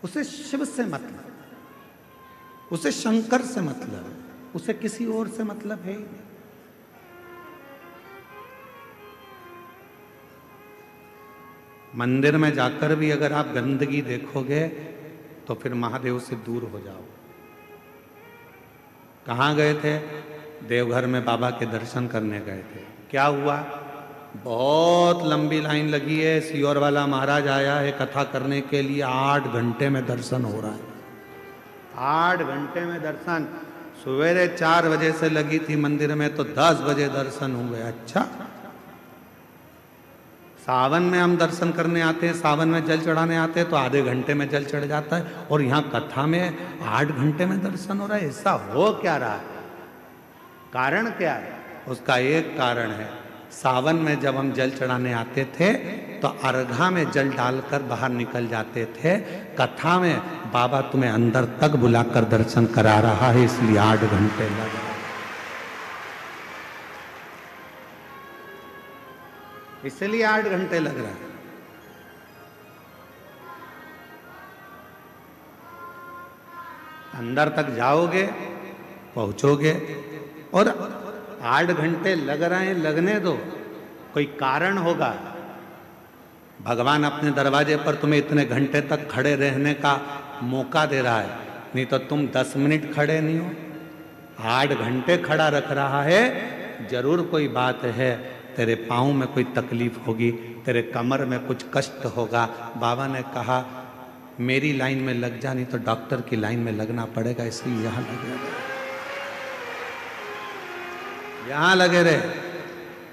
उसे शिव से मतलब, उसे शंकर से मतलब, उसे किसी और से मतलब है ही नहीं। मंदिर में जाकर भी अगर आप गंदगी देखोगे तो फिर महादेव से दूर हो जाओ। कहाँ गए थे? देवघर में बाबा के दर्शन करने गए थे। क्या हुआ? बहुत लंबी लाइन लगी है, सियोर वाला महाराज आया है कथा करने के लिए, 8 घंटे में दर्शन हो रहा है। 8 घंटे में दर्शन। सवेरे 4 बजे से लगी थी मंदिर में तो 10 बजे दर्शन हो गए। अच्छा, सावन में हम दर्शन करने आते हैं, सावन में जल चढ़ाने आते हैं तो आधे घंटे में जल चढ़ जाता है, और यहाँ कथा में 8 घंटे में दर्शन हो रहा है। ऐसा हो क्या रहा है? कारण क्या है? उसका एक कारण है, सावन में जब हम जल चढ़ाने आते थे तो अर्घा में जल डालकर बाहर निकल जाते थे। कथा में बाबा तुम्हें अंदर तक बुलाकर दर्शन करा रहा है, इसलिए 8 घंटे लग रहे। इसलिए 8 घंटे लग रहा है। अंदर तक जाओगे, पहुंचोगे, और 8 घंटे लग रहे हैं, लगने दो, कोई कारण होगा। भगवान अपने दरवाजे पर तुम्हें इतने घंटे तक खड़े रहने का मौका दे रहा है, नहीं तो तुम 10 मिनट खड़े नहीं हो। 8 घंटे खड़ा रख रहा है, जरूर कोई बात है। तेरे पाँव में कोई तकलीफ होगी, तेरे कमर में कुछ कष्ट होगा। बाबा ने कहा मेरी लाइन में लग जा, नहीं तो डॉक्टर की लाइन में लगना पड़ेगा, इसलिए यहाँ लगे रहे, यहाँ लगे रहे।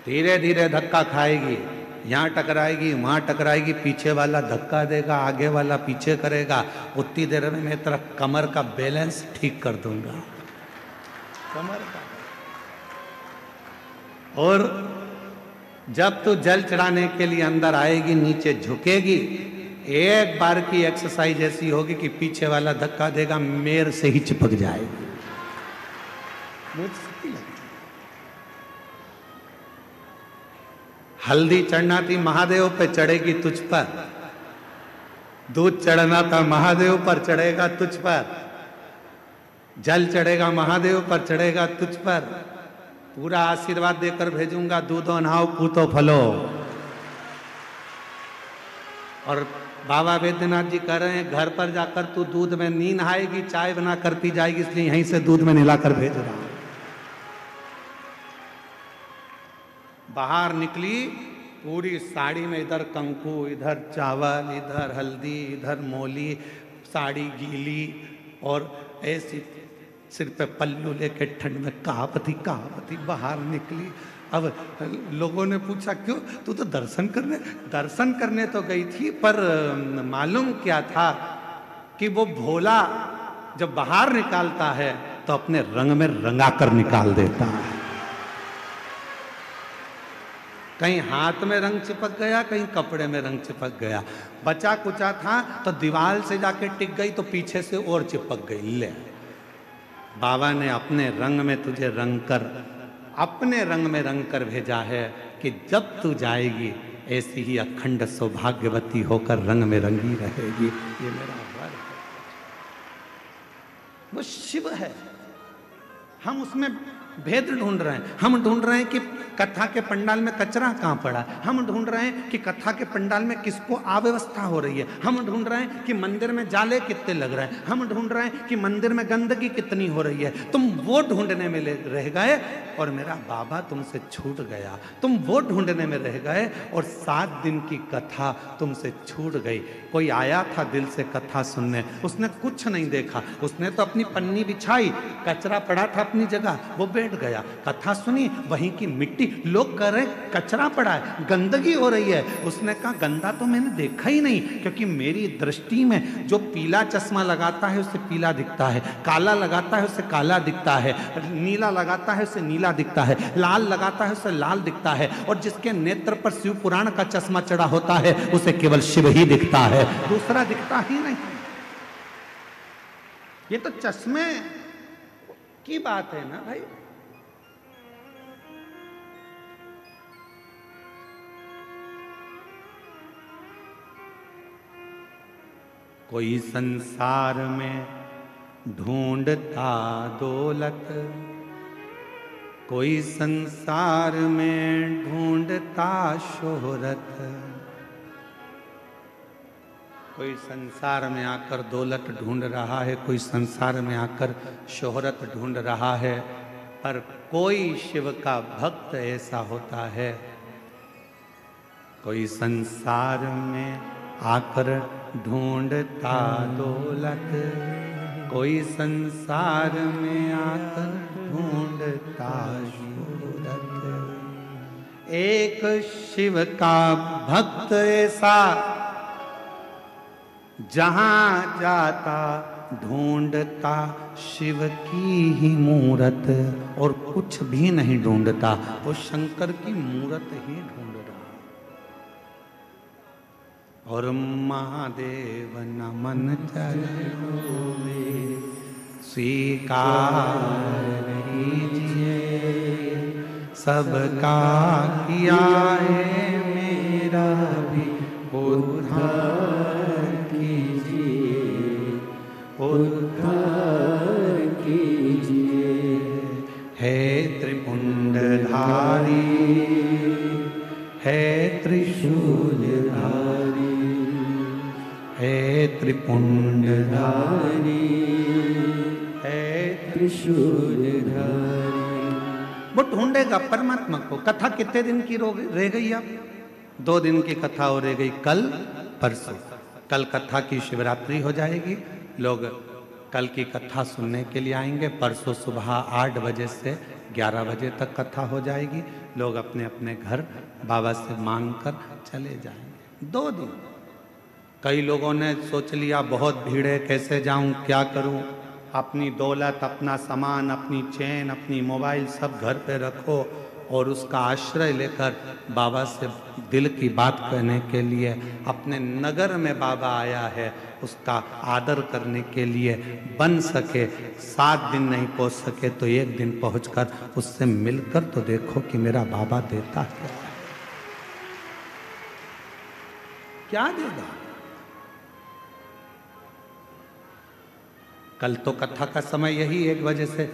धीरे धीरे धक्का खाएगी, यहाँ टकराएगी, वहाँ टकराएगी, पीछे वाला धक्का देगा, आगे वाला पीछे करेगा। उतनी देर में मैं तेरा कमर का बैलेंस ठीक कर दूंगा, कमर का। और जब तू जल चढ़ाने के लिए अंदर आएगी, नीचे झुकेगी, एक बार की एक्सरसाइज ऐसी होगी कि पीछे वाला धक्का देगा, मेर से ही चिपक जाएगी। मुझसे लगती हल्दी चढ़ना थी महादेव पे, चढ़ेगी तुझ पर। दूध चढ़ना था महादेव पर, चढ़ेगा तुझ पर। जल चढ़ेगा महादेव पर, चढ़ेगा तुझ पर। पूरा आशीर्वाद देकर भेजूंगा, दूधो नहाओ पूतो फलो। और बाबा वैद्यनाथ जी कह रहे हैं घर पर जाकर तू दूध में नी नहाएगी, चाय बनाकर पी जाएगी, इसलिए यहीं से दूध में नहलाकर भेज रहा हूं। बाहर निकली पूरी साड़ी में, इधर कंकु, इधर चावल, इधर हल्दी, इधर मोली, साड़ी गीली, और ऐसी सिर पे पल्लू लेके ठंड में कहापति बाहर निकली। अब लोगों ने पूछा क्यों? तू तो दर्शन करने तो गई थी, पर मालूम क्या था कि वो भोला जब बाहर निकालता है तो अपने रंग में रंगा कर निकाल देता है। कहीं हाथ में रंग चिपक गया, कहीं कपड़े में रंग चिपक गया। बचा कुचा था तो दीवार से जाके टिक गई, तो पीछे से और चिपक गई। ले, बाबा ने अपने रंग में तुझे रंग कर, अपने रंग में रंग कर भेजा है कि जब तू जाएगी ऐसी ही अखंड सौभाग्यवती होकर रंग में रंगी रहेगी। ये मेरा वर है, वो शिव है। हम उसमें भेद ढूंढ रहे हैं। हम ढूंढ रहे हैं कि कथा के पंडाल में कचरा कहाँ पड़ा है। हम ढूंढ रहे हैं कि कथा के पंडाल में किसको अव्यवस्था हो रही है। हम ढूंढ रहे हैं कि मंदिर में जाले कितने लग रहे हैं। हम ढूंढ रहे हैं कि मंदिर में गंदगी कितनी हो रही है। तुम वो ढूंढने में रह गए और मेरा बाबा तुमसे छूट गया। तुम वो ढूंढने में रह गए और 7 दिन की कथा तुमसे छूट गई। कोई आया था दिल से कथा सुनने, उसने कुछ नहीं देखा, उसने तो अपनी पन्नी बिछाई, कचरा पड़ा था अपनी जगह, वो बैठ गया। कथा सुनी, वहीं की मिट्टी, लोग कह रहे कचरा पड़ा है, गंदगी हो रही है। उसने कहा गंदा तो मैंने देखा ही नहीं, क्योंकि मेरी दृष्टि में जो पीला चश्मा लगाता है उसे पीला दिखता है, काला लगाता है उसे काला दिखता है, नीला लगाता है उसे नीला दिखता है, लाल लगाता है उसे लाल दिखता है, और जिसके नेत्र पर शिव पुराण का चश्मा चढ़ा होता है उसे केवल शिव ही दिखता है, दूसरा दिखता ही नहीं। ये तो चश्मे की बात है ना भाई। कोई संसार में ढूंढता दौलत, कोई संसार में ढूंढता शोहरत। कोई संसार में आकर दौलत ढूंढ रहा है, कोई संसार में आकर शोहरत ढूंढ रहा है, पर कोई शिव का भक्त ऐसा होता है, कोई संसार में आकर ढूंढता दौलत, कोई संसार में आकर ढूंढता शोहरत। एक शिव का भक्त ऐसा जहां जाता ढूंढता शिव की ही मूरत, और कुछ भी नहीं ढूंढता, वो शंकर की मूरत ही ढूंढ रहा। और महादेव नमन चरणों में स्वीकार कीजिए, सबका किया है मेरा भी उद्धार कीजिए, उद्धार कीजिए। है त्रिपुंडधारी, है त्रिशूलधारी, है त्रिपुंडधारी, है त्रिशूलधारी। वो ढूंढेगा परमात्मा को। कथा कितने दिन की रह गई? अब 2 दिन की कथा हो रह गई, कल परसों। कल कथा की शिवरात्रि हो जाएगी, लोग कल की कथा सुनने के लिए आएंगे। परसों सुबह 8 बजे से 11 बजे तक कथा हो जाएगी। लोग अपने अपने घर बाबा से मांग कर चले जाएंगे। 2 दिन। कई लोगों ने सोच लिया बहुत भीड़ है, कैसे जाऊं, क्या करूं, अपनी दौलत, अपना सामान, अपनी चेन, अपनी मोबाइल सब घर पे रखो और उसका आश्रय लेकर बाबा से दिल की बात कहने के लिए अपने नगर में बाबा आया है, उसका आदर करने के लिए। बन सके 7 दिन नहीं पहुंच सके तो 1 दिन पहुंचकर उससे मिलकर तो देखो कि मेरा बाबा देता क्या देगा। कल तो कथा का समय यही 1 बजे से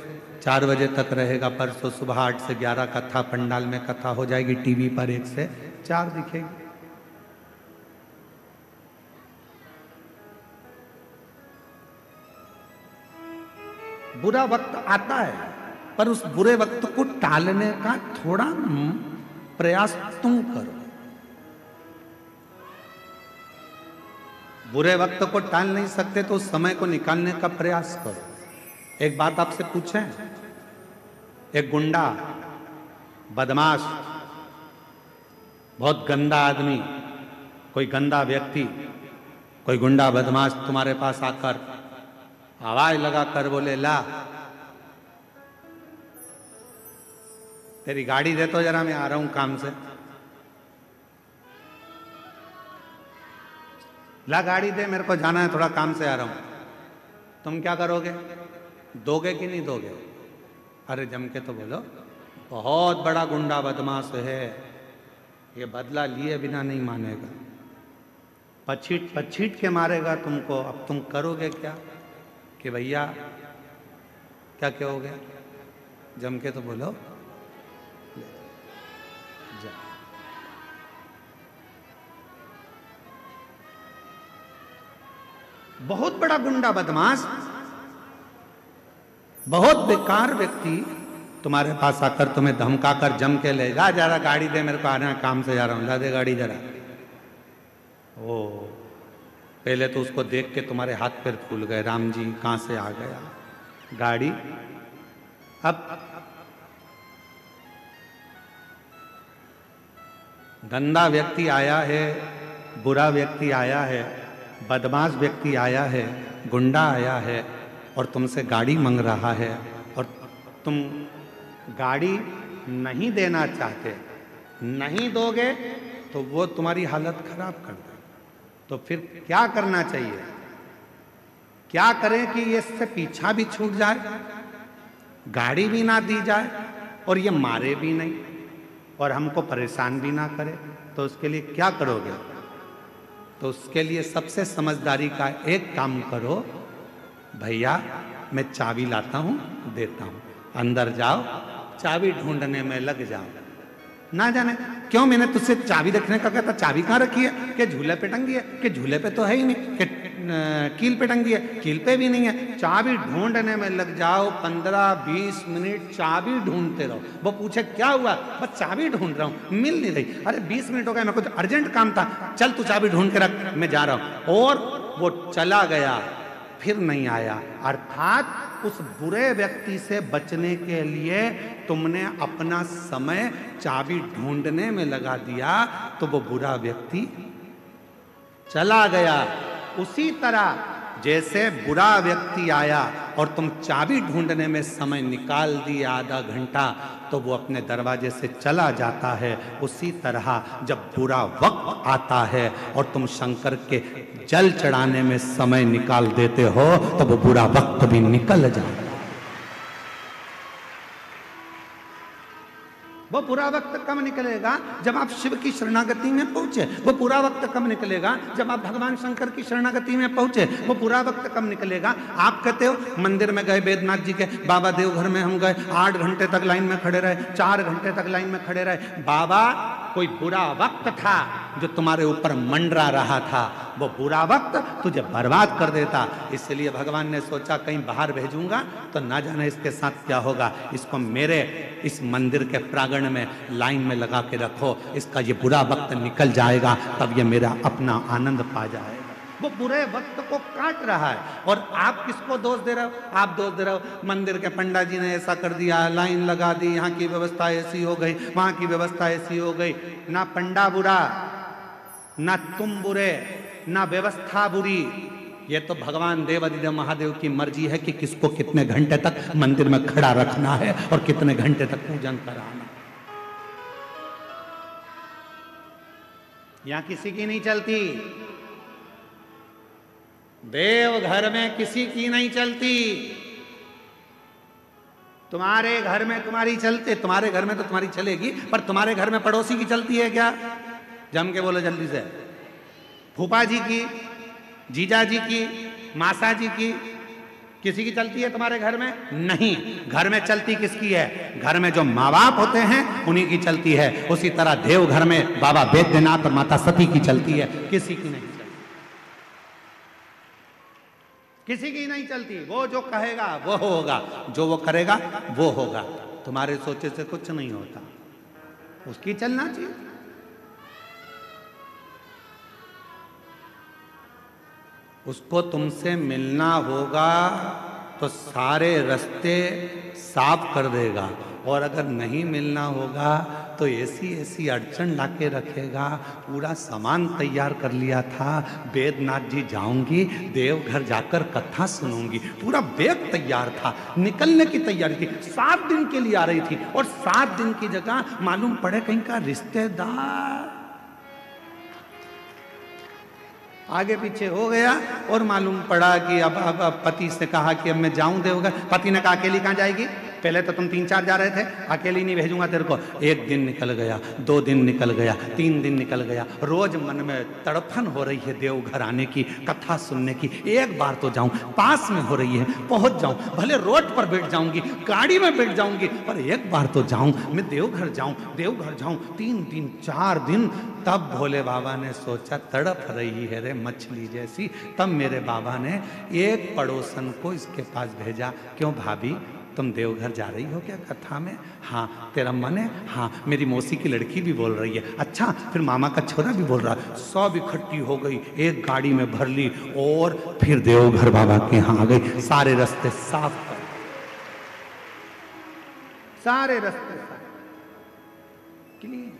4 बजे तक रहेगा। परसों सुबह 8 से 11 कथा पंडाल में कथा हो जाएगी। टीवी पर 1 से 4 दिखेगी। बुरा वक्त आता है, पर उस बुरे वक्त को टालने का थोड़ा प्रयास तुम करो। बुरे वक्त को टाल नहीं सकते तो उस समय को निकालने का प्रयास करो। एक बात आपसे पूछें, एक गुंडा, बदमाश, बहुत गंदा आदमी, कोई गंदा व्यक्ति, कोई गुंडा बदमाश तुम्हारे पास आकर आवाज लगाकर बोले, ला तेरी गाड़ी दे तो जरा, मैं आ रहा हूं काम से। ला गाड़ी दे, मेरे को जाना है, थोड़ा काम से आ रहा हूं। तुम क्या करोगे? दोगे कि नहीं दोगे? अरे जम के तो बोलो, बहुत बड़ा गुंडा बदमाश है, ये बदला लिए बिना नहीं मानेगा, पछीट पछीट के मारेगा तुमको। अब तुम करोगे क्या कि भैया क्या कहोगे? जम के तो बोलो, जा। बहुत बड़ा गुंडा बदमाश, बहुत बेकार व्यक्ति तुम्हारे पास आकर तुम्हें धमकाकर जम के ले जा, जरा गाड़ी दे, मेरे को आना है, काम से जा रहा हूं, ला दे गाड़ी जरा। ओ पहले तो उसको देख के तुम्हारे हाथ पैर फूल गए, राम जी कहां से आ गया गाड़ी। अब गंदा व्यक्ति आया है, बुरा व्यक्ति आया है, बदमाश व्यक्ति आया है, गुंडा आया है और तुमसे गाड़ी मांग रहा है और तुम गाड़ी नहीं देना चाहते, नहीं दोगे तो वो तुम्हारी हालत खराब कर दे। तो फिर क्या करना चाहिए? क्या करें कि ये इससे पीछा भी छूट जाए, गाड़ी भी ना दी जाए और ये मारे भी नहीं और हमको परेशान भी ना करे? तो उसके लिए क्या करोगे? तो उसके लिए सबसे समझदारी का एक काम करो, भैया मैं चाबी लाता हूं, देता हूं, अंदर जाओ, चाबी ढूंढने में लग जाओ। ना जाने क्यों मैंने तुझसे चाबी रखने का कहा था, चाबी कहाँ रखी है? कि झूले पे टंगी है, कि झूले पे तो है ही नहीं, कि कील पे टंगी है, कील पे भी नहीं है। चाबी ढूंढने में लग जाओ, 15-20 मिनट चाबी ढूंढते रहो। वो पूछे क्या हुआ? बस चाबी ढूंढ रहा हूँ, मिल नहीं रही। अरे 20 मिनट हो गए, मेरे को तो अर्जेंट काम था, चल तू चाबी ढूंढ के रख, मैं जा रहा हूं। और वो चला गया, फिर नहीं आया। अर्थात उस बुरे व्यक्ति से बचने के लिए तुमने अपना समय चाबी ढूंढने में लगा दिया, तो वो बुरा व्यक्ति चला गया। उसी तरह जैसे बुरा व्यक्ति आया और तुम चाबी ढूंढने में समय निकाल दिए आधा घंटा, तो वो अपने दरवाजे से चला जाता है। उसी तरह जब बुरा वक्त आता है और तुम शंकर के जल चढ़ाने में समय निकाल देते हो, तो वो बुरा वक्त भी निकल जाता है। वो बुरा वक्त कब निकलेगा? जब आप शिव की शरणागति में पहुंचे। वो बुरा वक्त कब निकलेगा? जब आप भगवान शंकर की शरणागति में पहुंचे। वो बुरा वक्त कब निकलेगा? आप कहते हो मंदिर में गए, बैद्यनाथ जी के बाबा देवघर में हम गए, 8 घंटे तक लाइन में खड़े रहे, 4 घंटे तक लाइन में खड़े रहे। बाबा, कोई बुरा वक्त था जो तुम्हारे ऊपर मंडरा रहा था, वो बुरा वक्त तुझे बर्बाद कर देता। इसलिए भगवान ने सोचा कहीं बाहर भेजूंगा तो ना जाने इसके साथ क्या होगा। इसको मेरे इस मंदिर के प्रांगण में लाइन में लगा के रखो, इसका ये बुरा वक्त निकल जाएगा, तब ये मेरा अपना आनंद पा जाएगा। वो बुरे वक्त को काट रहा है। और आप किसको दोष दे रहे हो? आप दोष दे रहे हो मंदिर के पंडा जी ने ऐसा कर दिया, लाइन लगा दी, यहाँ की व्यवस्था ऐसी हो गई, वहां की व्यवस्था ऐसी हो गई। ना पंडा बुरा, ना तुम बुरे, ना व्यवस्था बुरी। ये तो भगवान देवाधिदेव महादेव की मर्जी है कि किसको कितने घंटे तक मंदिर में खड़ा रखना है और कितने घंटे तक पूजन कराना। यहां किसी की नहीं चलती, देवघर में किसी की नहीं चलती। तुम्हारे घर में तुम्हारी चलते, तुम्हारे घर में तो तुम्हारी चलेगी, पर तुम्हारे घर में पड़ोसी की चलती है क्या? जम के बोलो जल्दी से। फूफा जी की, जीजा जी की, मासा जी की, किसी की चलती है तुम्हारे घर में? नहीं। घर में चलती किसकी है? घर में जो माँ बाप होते हैं उन्हीं की चलती है। उसी तरह देवघर में बाबा बैद्यनाथ और माता सती की चलती है, किसी की नहीं चलती। किसी की नहीं चलती। वो जो कहेगा वो होगा, जो वो करेगा वो होगा। तुम्हारे सोचे से कुछ नहीं होता, उसकी चलना चाहिए। उसको तुमसे मिलना होगा तो सारे रास्ते साफ कर देगा, और अगर नहीं मिलना होगा तो ऐसी ऐसी अड़चन लाके रखेगा। पूरा सामान तैयार कर लिया था, बैद्यनाथ जी जाऊंगी, देवघर जाकर कथा सुनूंगी, पूरा बैग तैयार था, निकलने की तैयारी थी, 7 दिन के लिए आ रही थी, और 7 दिन की जगह मालूम पड़े कहीं का रिश्तेदार आगे पीछे हो गया, और मालूम पड़ा कि अब पति से कहा कि अब मैं जाऊं देवघर। पति ने कहा अकेली कहाँ जाएगी? पहले तो तुम 3-4 जा रहे थे, अकेली नहीं भेजूंगा तेरे को। 1 दिन निकल गया, 2 दिन निकल गया, 3 दिन निकल गया। रोज मन में तड़फन हो रही है देवघर आने की, कथा सुनने की। एक बार तो जाऊं, पास में हो रही है, पहुंच जाऊं, भले रोड पर बैठ जाऊंगी, गाड़ी में बैठ जाऊंगी, पर एक बार तो जाऊं, मैं देवघर जाऊं, देवघर जाऊं। 3 दिन 4 दिन, तब भोले बाबा ने सोचा तड़प रही है रे मछली जैसी। तब मेरे बाबा ने एक पड़ोसन को इसके पास भेजा, क्यों भाभी तुम देवघर जा रही हो क्या कथा में? हाँ। तेरा मन है? हाँ। मेरी मौसी की लड़की भी बोल रही है। अच्छा, फिर मामा का छोरा भी बोल रहा है। सब इकट्ठी हो गई, एक गाड़ी में भर ली, और फिर देवघर बाबा के यहाँ आ गई। सारे रास्ते साफ कर, सारे रास्ते क्लीन।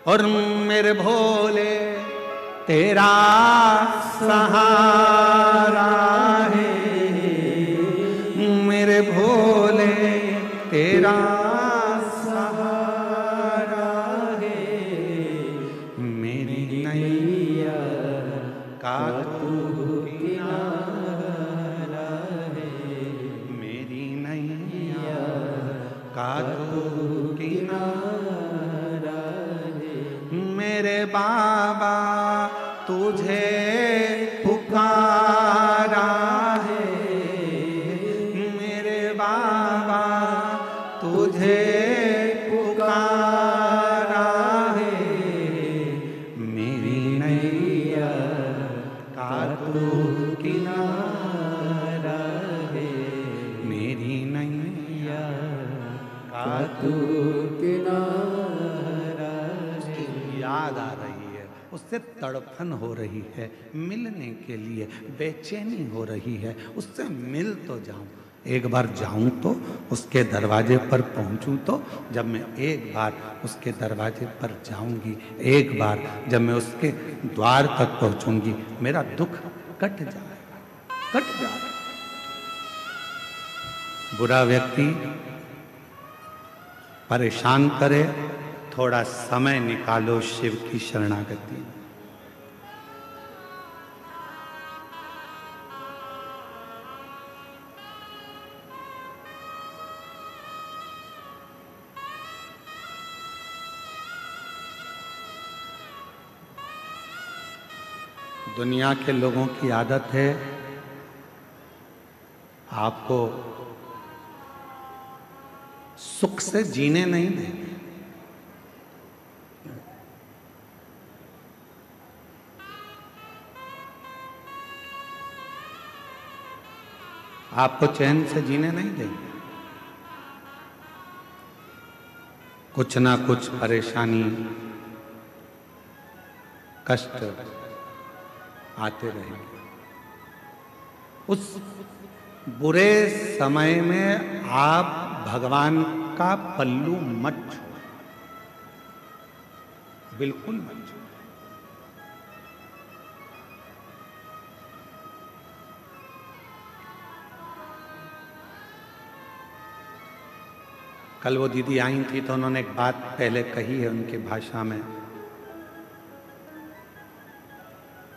और मेरे भोले तेरा सहारा है, मेरे भोले तेरा सहारा है, मेरी नैया का तू किनारा है, मेरी नैया का तू किनारा है, मेरे बाबा तुझे पुकारा है मेरे बाबा, तुझे पुकारा है, मेरी नैया का तू किनारा है, मेरी नैया का तू किनारा है। याद आ रही है, उससे तड़पन हो रही है, मिलने के लिए बेचैनी हो रही है, उससे मिल तो जाऊं, एक बार जाऊं तो, उसके दरवाजे पर पहुंचूं तो। जब मैं एक बार उसके दरवाजे पर जाऊंगी, एक बार जब मैं उसके द्वार तक पहुंचूंगी, मेरा दुख कट जाएगा, कट जाएगा। बुरा व्यक्ति परेशान करे, थोड़ा समय निकालो शिव की शरणागति। दुनिया के लोगों की आदत है आपको सुख से जीने नहीं देंगे। आपको चैन से जीने नहीं देंगे। कुछ ना कुछ परेशानी, कष्ट आते रहेंगे। उस बुरे समय में आप भगवान का पल्लू मत छोड़ो, बिल्कुल मत छोड़ो। कल वो दीदी आई थी तो उन्होंने एक बात पहले कही है उनकी भाषा में,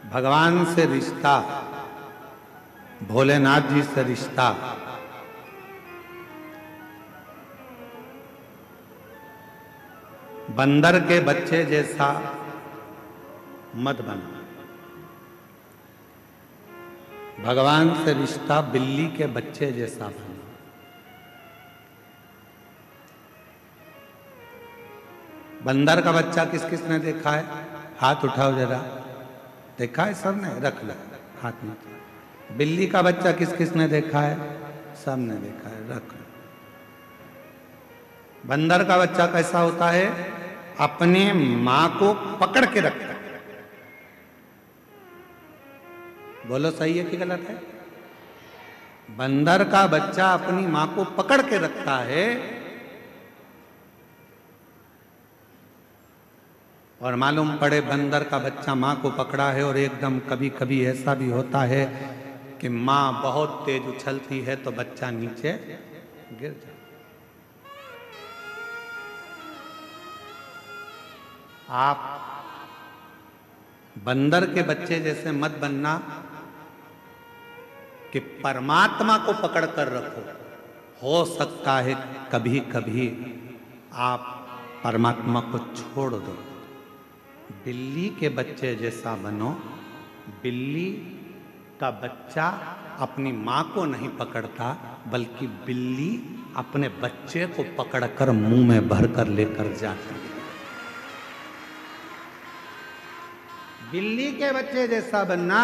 भगवान से रिश्ता, भोलेनाथ जी से रिश्ता बंदर के बच्चे जैसा मत बना। भगवान से रिश्ता बिल्ली के बच्चे जैसा बना। बंदर का बच्चा किस किस ने देखा है? हाथ उठाओ जरा। देखा है सब ने? रख लो हाथ में। बिल्ली का बच्चा किस किस ने देखा है? सब ने देखा है, रख लो। बंदर का बच्चा कैसा होता है? अपने मां को पकड़ के रखता है। बोलो सही है कि गलत है? बंदर का बच्चा अपनी मां को पकड़ के रखता है। और मालूम पड़े बंदर का बच्चा मां को पकड़ा है और एकदम कभी कभी ऐसा भी होता है कि मां बहुत तेज उछलती है तो बच्चा नीचे गिर जाता। आप बंदर के बच्चे जैसे मत बनना कि परमात्मा को पकड़ कर रखो। हो सकता है कभी कभी आप परमात्मा को छोड़ दो। बिल्ली के बच्चे जैसा बनो। बिल्ली का बच्चा अपनी मां को नहीं पकड़ता, बल्कि बिल्ली अपने बच्चे को पकड़कर मुंह में भरकर लेकर जाती है। बिल्ली के बच्चे जैसा बनना।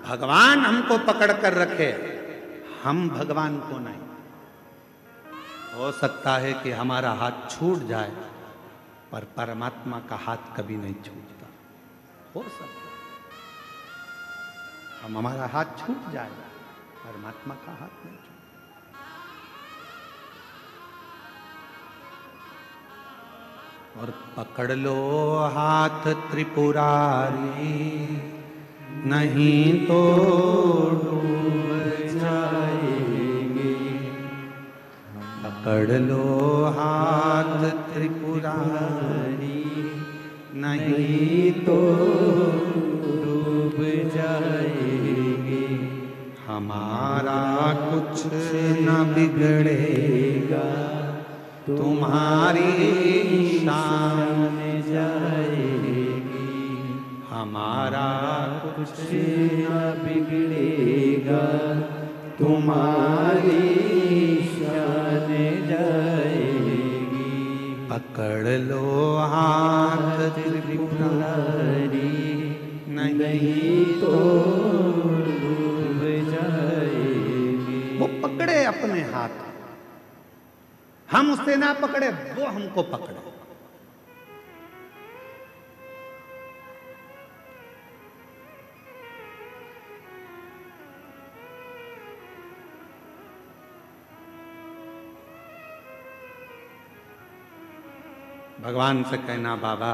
भगवान हमको पकड़ कर रखे, हम भगवान को नहीं। हो सकता है कि हमारा हाथ छूट जाए, पर परमात्मा का हाथ कभी नहीं छूटता। हो सकता है हमारा हाथ छूट जाएगा, परमात्मा का हाथ नहीं छूटता। और पकड़ लो हाथ त्रिपुरारी, नहीं तो डूब जाएंगे। पकड़ लो हाथ त्रिपुरारी, नहीं तो डूब जाएंगे। हमारा कुछ न बिगड़ेगा, तुम्हारी शान जाएगी। हमारा कुछ न बिगड़ेगा, तुम्हारी शान जाएगी। पकड़ लो हाथ त्रिपुरारी, नहीं तो डूब जाएगी। वो पकड़े अपने हाथ, हम उसे ना पकड़े, वो हमको पकड़े। भगवान से कहना, बाबा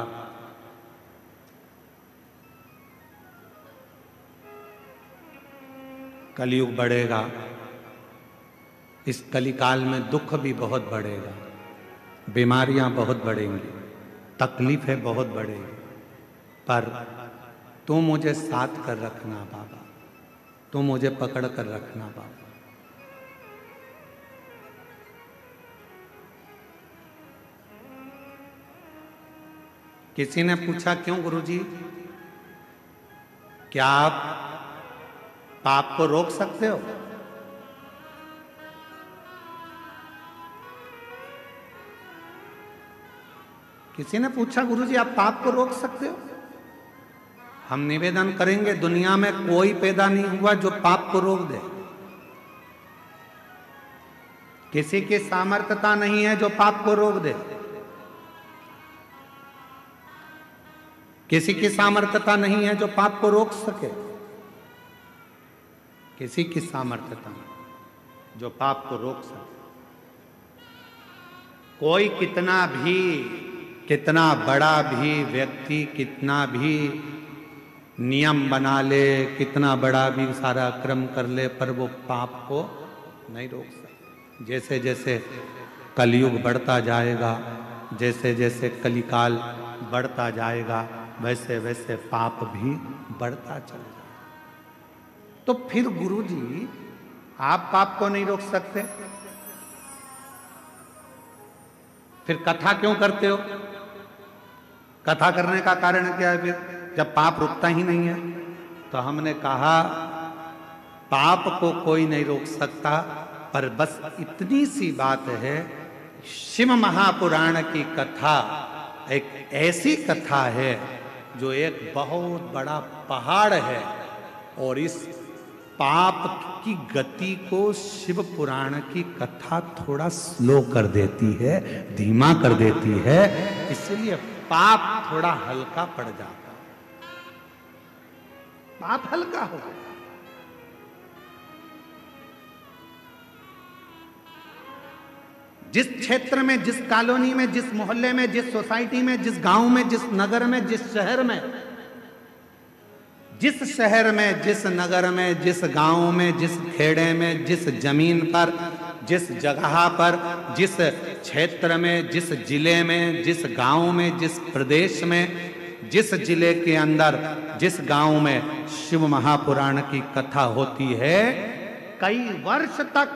कलयुग बढ़ेगा, इस कलिकाल में दुख भी बहुत बढ़ेगा, बीमारियां बहुत बढ़ेंगी, तकलीफें बहुत बढ़ेगी, पर तू मुझे साथ कर रखना बाबा, तू मुझे पकड़ कर रखना बाबा। किसी ने पूछा, क्यों गुरुजी, क्या आप पाप को रोक सकते हो? किसी ने पूछा, गुरुजी आप पाप को रोक सकते हो? हम निवेदन करेंगे, दुनिया में कोई पैदा नहीं हुआ जो पाप को रोक दे। किसी की सामर्थ्यता नहीं है जो पाप को रोक दे। किसी की सामर्थ्यता नहीं है जो पाप को रोक सके। किसी की सामर्थ्यता नहीं जो पाप को रोक सके। कोई कितना बड़ा भी व्यक्ति कितना भी नियम बना ले, कितना बड़ा भी सारा क्रम कर ले, पर वो पाप को नहीं रोक सकता। जैसे जैसे कलयुग बढ़ता जाएगा, जैसे जैसे कलिकाल बढ़ता जाएगा, वैसे वैसे पाप भी बढ़ता चला जाएगा। तो फिर गुरुजी आप पाप को नहीं रोक सकते, फिर कथा क्यों करते हो? कथा करने का कारण क्या है फिर, जब पाप रुकता ही नहीं है? तो हमने कहा, पाप को कोई नहीं रोक सकता, पर बस इतनी सी बात है, शिव महापुराण की कथा एक ऐसी कथा है जो एक बहुत बड़ा पहाड़ है, और इस पाप की गति को शिव पुराण की कथा थोड़ा स्लो कर देती है, धीमा कर देती है, इसलिए पाप थोड़ा हल्का पड़ जाता है। पाप हल्का हो गया। जिस क्षेत्र में, जिस कॉलोनी में, जिस मोहल्ले में, जिस सोसाइटी में, जिस गांव में, जिस नगर में, जिस शहर में, जिस नगर में, जिस गांव में, जिस खेड़े में, जिस जमीन पर, जिस जगह पर, जिस क्षेत्र में, जिस जिले में, जिस गांव में, जिस प्रदेश में, जिस जिले के अंदर, जिस गांव में शिव महापुराण की कथा होती है, कई वर्ष तक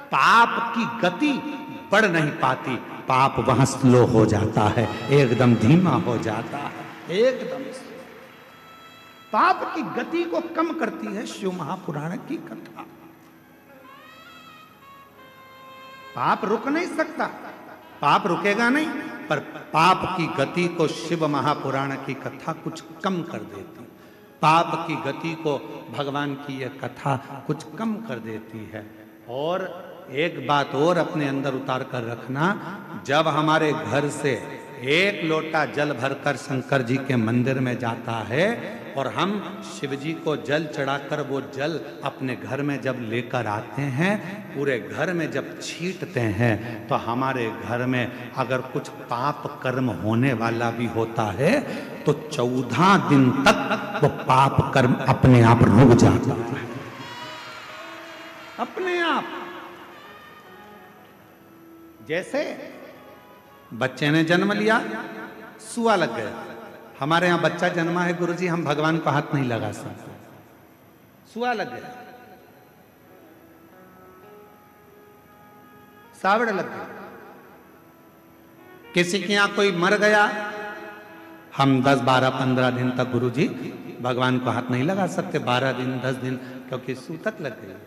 पाप की गति बढ़ नहीं पाती। पाप वहां स्लो हो जाता है, एकदम धीमा हो जाता है, एकदम पाप की गति को कम करती है शिव महापुराण की कथा। पाप रुक नहीं सकता, पाप रुकेगा नहीं, पर पाप की गति को शिव महापुराण की कथा कुछ कम कर देती। पाप की गति को भगवान की यह कथा कुछ कम कर देती है। और एक बात और अपने अंदर उतार कर रखना, जब हमारे घर से एक लोटा जल भरकर शंकर जी के मंदिर में जाता है और हम शिव जी को जल चढ़ाकर वो जल अपने घर में जब लेकर आते हैं, पूरे घर में जब छींटते हैं, तो हमारे घर में अगर कुछ पाप कर्म होने वाला भी होता है तो 14 दिन तक वो पाप कर्म अपने आप रुक जाता है, अपने आप। जैसे बच्चे ने जन्म लिया, सुआ लग गया। हमारे यहां बच्चा जन्मा है गुरुजी, हम भगवान को हाथ नहीं लगा सकते, सुआ लग गया, सावड़ लग गया। किसी के यहां कोई मर गया, हम 10, 12, 15 दिन तक गुरुजी भगवान को हाथ नहीं लगा सकते, 12 दिन 10 दिन, क्योंकि सूतक लग गई है,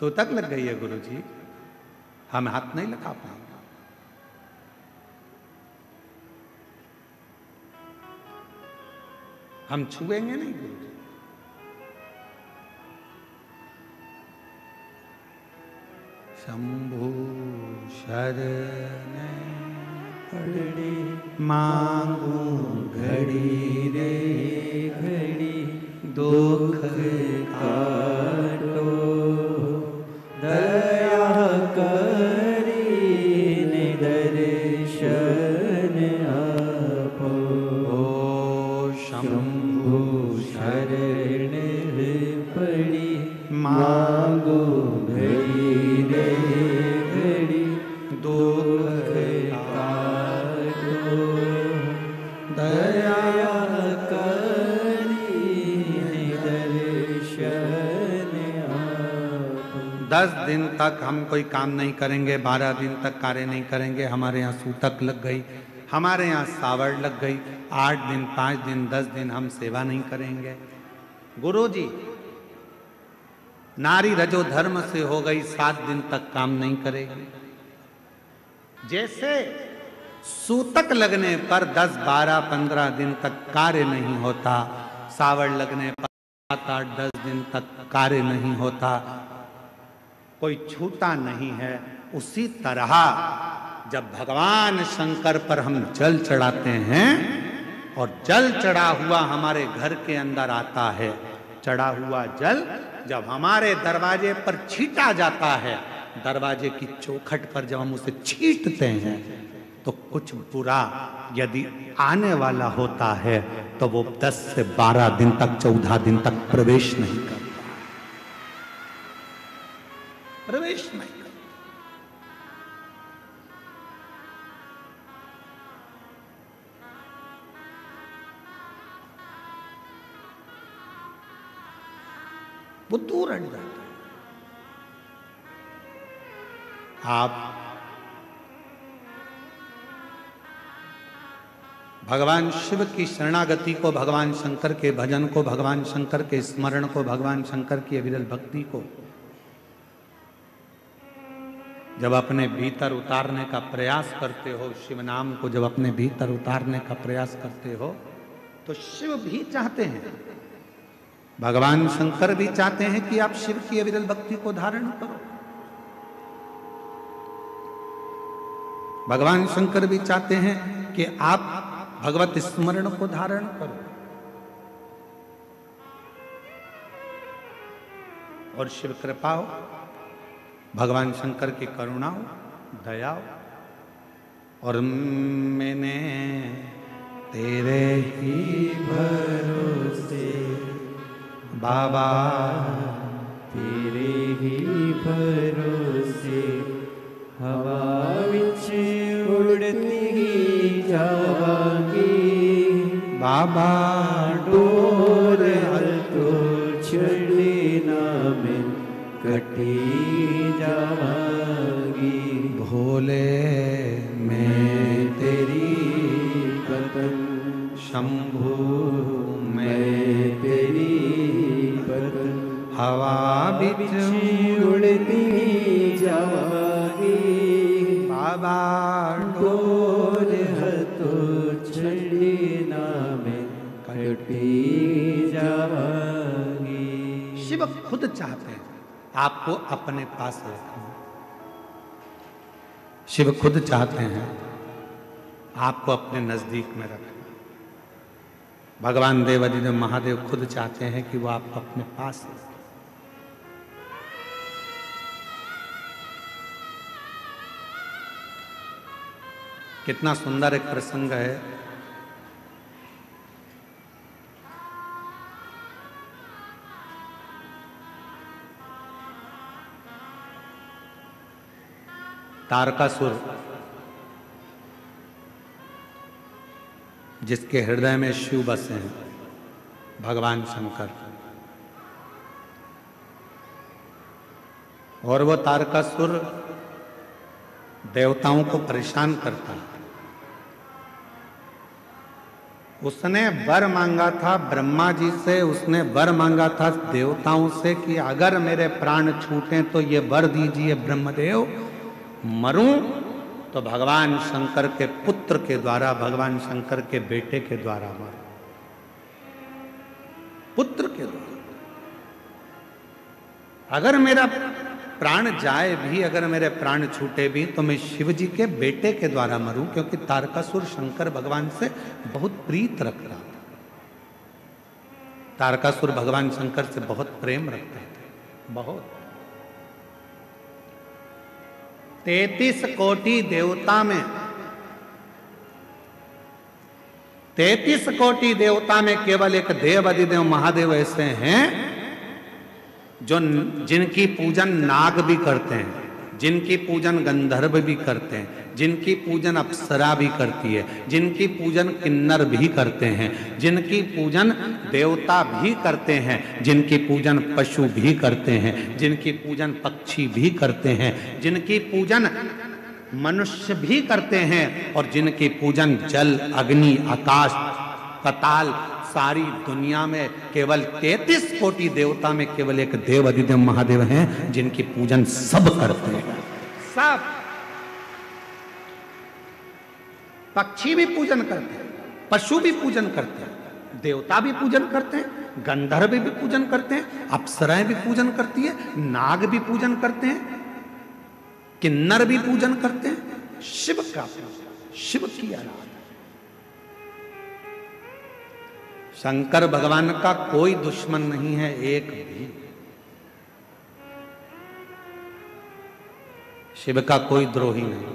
सूतक लग गई है गुरुजी, हम हाथ नहीं लगा पाएंगे। हम छुएंगे नहीं गुरुजी। शंभु शरण पड़े मांगू घड़ी रे घड़ी दुख काटो, दया करी दर्शन आपो। ओ शंभु शरण पड़ी मांगू घड़ी रे घड़ी दुख काटो, दया करी दर्शन आपो। 10 दिन तक हम कोई काम नहीं करेंगे, 12 दिन तक कार्य नहीं करेंगे, हमारे यहाँ सूतक लग गई, हमारे यहाँ सावड़ लग गई, 8 दिन 5 दिन 10 दिन हम सेवा नहीं करेंगे। गुरुजी नारी रजो धर्म से हो गई, 7 दिन तक काम नहीं करेगी। जैसे सूतक लगने पर 10, 12, 15 दिन तक कार्य नहीं होता, सावड़ लगने पर 7, 8, 10 दिन तक कार्य नहीं होता, कोई छूटा नहीं है, उसी तरह जब भगवान शंकर पर हम जल चढ़ाते हैं और जल चढ़ा हुआ हमारे घर के अंदर आता है, चढ़ा हुआ जल जब हमारे दरवाजे पर छीटा जाता है, दरवाजे की चौखट पर जब हम उसे छींटते हैं, तो कुछ बुरा यदि आने वाला होता है तो वो 10 से 12 दिन तक 14 दिन तक प्रवेश नहीं करता, प्रवेश नहीं करता। वो दूर हट जाता है। आप भगवान शिव की शरणागति को, भगवान शंकर के भजन को, भगवान शंकर के स्मरण को, भगवान शंकर की अविरल भक्ति को जब अपने भीतर उतारने का प्रयास करते हो, शिव नाम को जब अपने भीतर उतारने का प्रयास करते हो, तो शिव भी चाहते हैं, भगवान शंकर भी चाहते हैं कि आप शिव की अविरल भक्ति को धारण करो। भगवान शंकर भी चाहते हैं कि आप भगवत स्मरण को धारण करो। और शिव कृपा हो, भगवान शंकर की करुणा हो, दया हो, और मैंने तेरे ही भरोसे बाबा, तेरे ही भरोसे हवा विच उड़ती जावांगी, बाबा डोर तो छड़ी ना में कटी जावांगी। भोले मैं तेरी पतन शंभु मैं तेरी पतन हवा बिच उड़ती जावांगी, बाबा डोर तो छड़ी ना में कटी जावांगी। शिव खुद चाहते हैं आपको अपने पास रखना। शिव खुद चाहते हैं आपको अपने नजदीक में रखना। भगवान देवादिदेव महादेव खुद चाहते हैं कि वो आपको अपने पास रखें। कितना सुंदर एक प्रसंग है। तारकासुर, जिसके हृदय में शिव बसे हैं, भगवान शंकर, और वो तारकासुर देवताओं को परेशान करता है। उसने वर मांगा था ब्रह्मा जी से, उसने वर मांगा था देवताओं से कि अगर मेरे प्राण छूटे तो ये वर दीजिए ब्रह्मदेव, मरूं तो भगवान शंकर के पुत्र के द्वारा, भगवान शंकर के बेटे के द्वारा मरूं, पुत्र के द्वारा। अगर मेरा प्राण जाए भी, अगर मेरे प्राण छूटे भी, तो मैं शिव जी के बेटे के द्वारा मरूं, क्योंकि तारकासुर शंकर भगवान से बहुत प्रीत रखता था। तारकासुर भगवान शंकर से बहुत प्रेम रखते थे, बहुत। 33 कोटि देवता में, 33 कोटि देवता में केवल एक देव अधिदेव महादेव ऐसे हैं जो जिनकी पूजन नाग भी करते हैं, जिनकी पूजन गंधर्व भी करते हैं, जिनकी पूजन अप्सरा भी करती है, जिनकी पूजन किन्नर भी करते हैं, जिनकी पूजन देवता भी करते हैं, जिनकी पूजन पशु भी करते हैं, जिनकी पूजन पक्षी भी करते हैं, जिनकी पूजन मनुष्य भी करते हैं, और जिनकी पूजन जल, अग्नि, आकाश, पाताल, सारी दुनिया में केवल 33 कोटि देवता में केवल एक देव अधिदेव महादेव हैं जिनकी पूजन सब करते हैं, सब। पक्षी भी पूजन करते हैं, पशु भी पूजन करते हैं, देवता भी पूजन करते हैं, गंधर्व भी पूजन करते हैं, अप्सराएं भी पूजन करती है, नाग भी पूजन करते हैं, किन्नर भी पूजन करते हैं। शिव का, शिव की आराधना। शंकर भगवान का कोई दुश्मन नहीं है, एक भी। शिव का कोई द्रोही नहीं।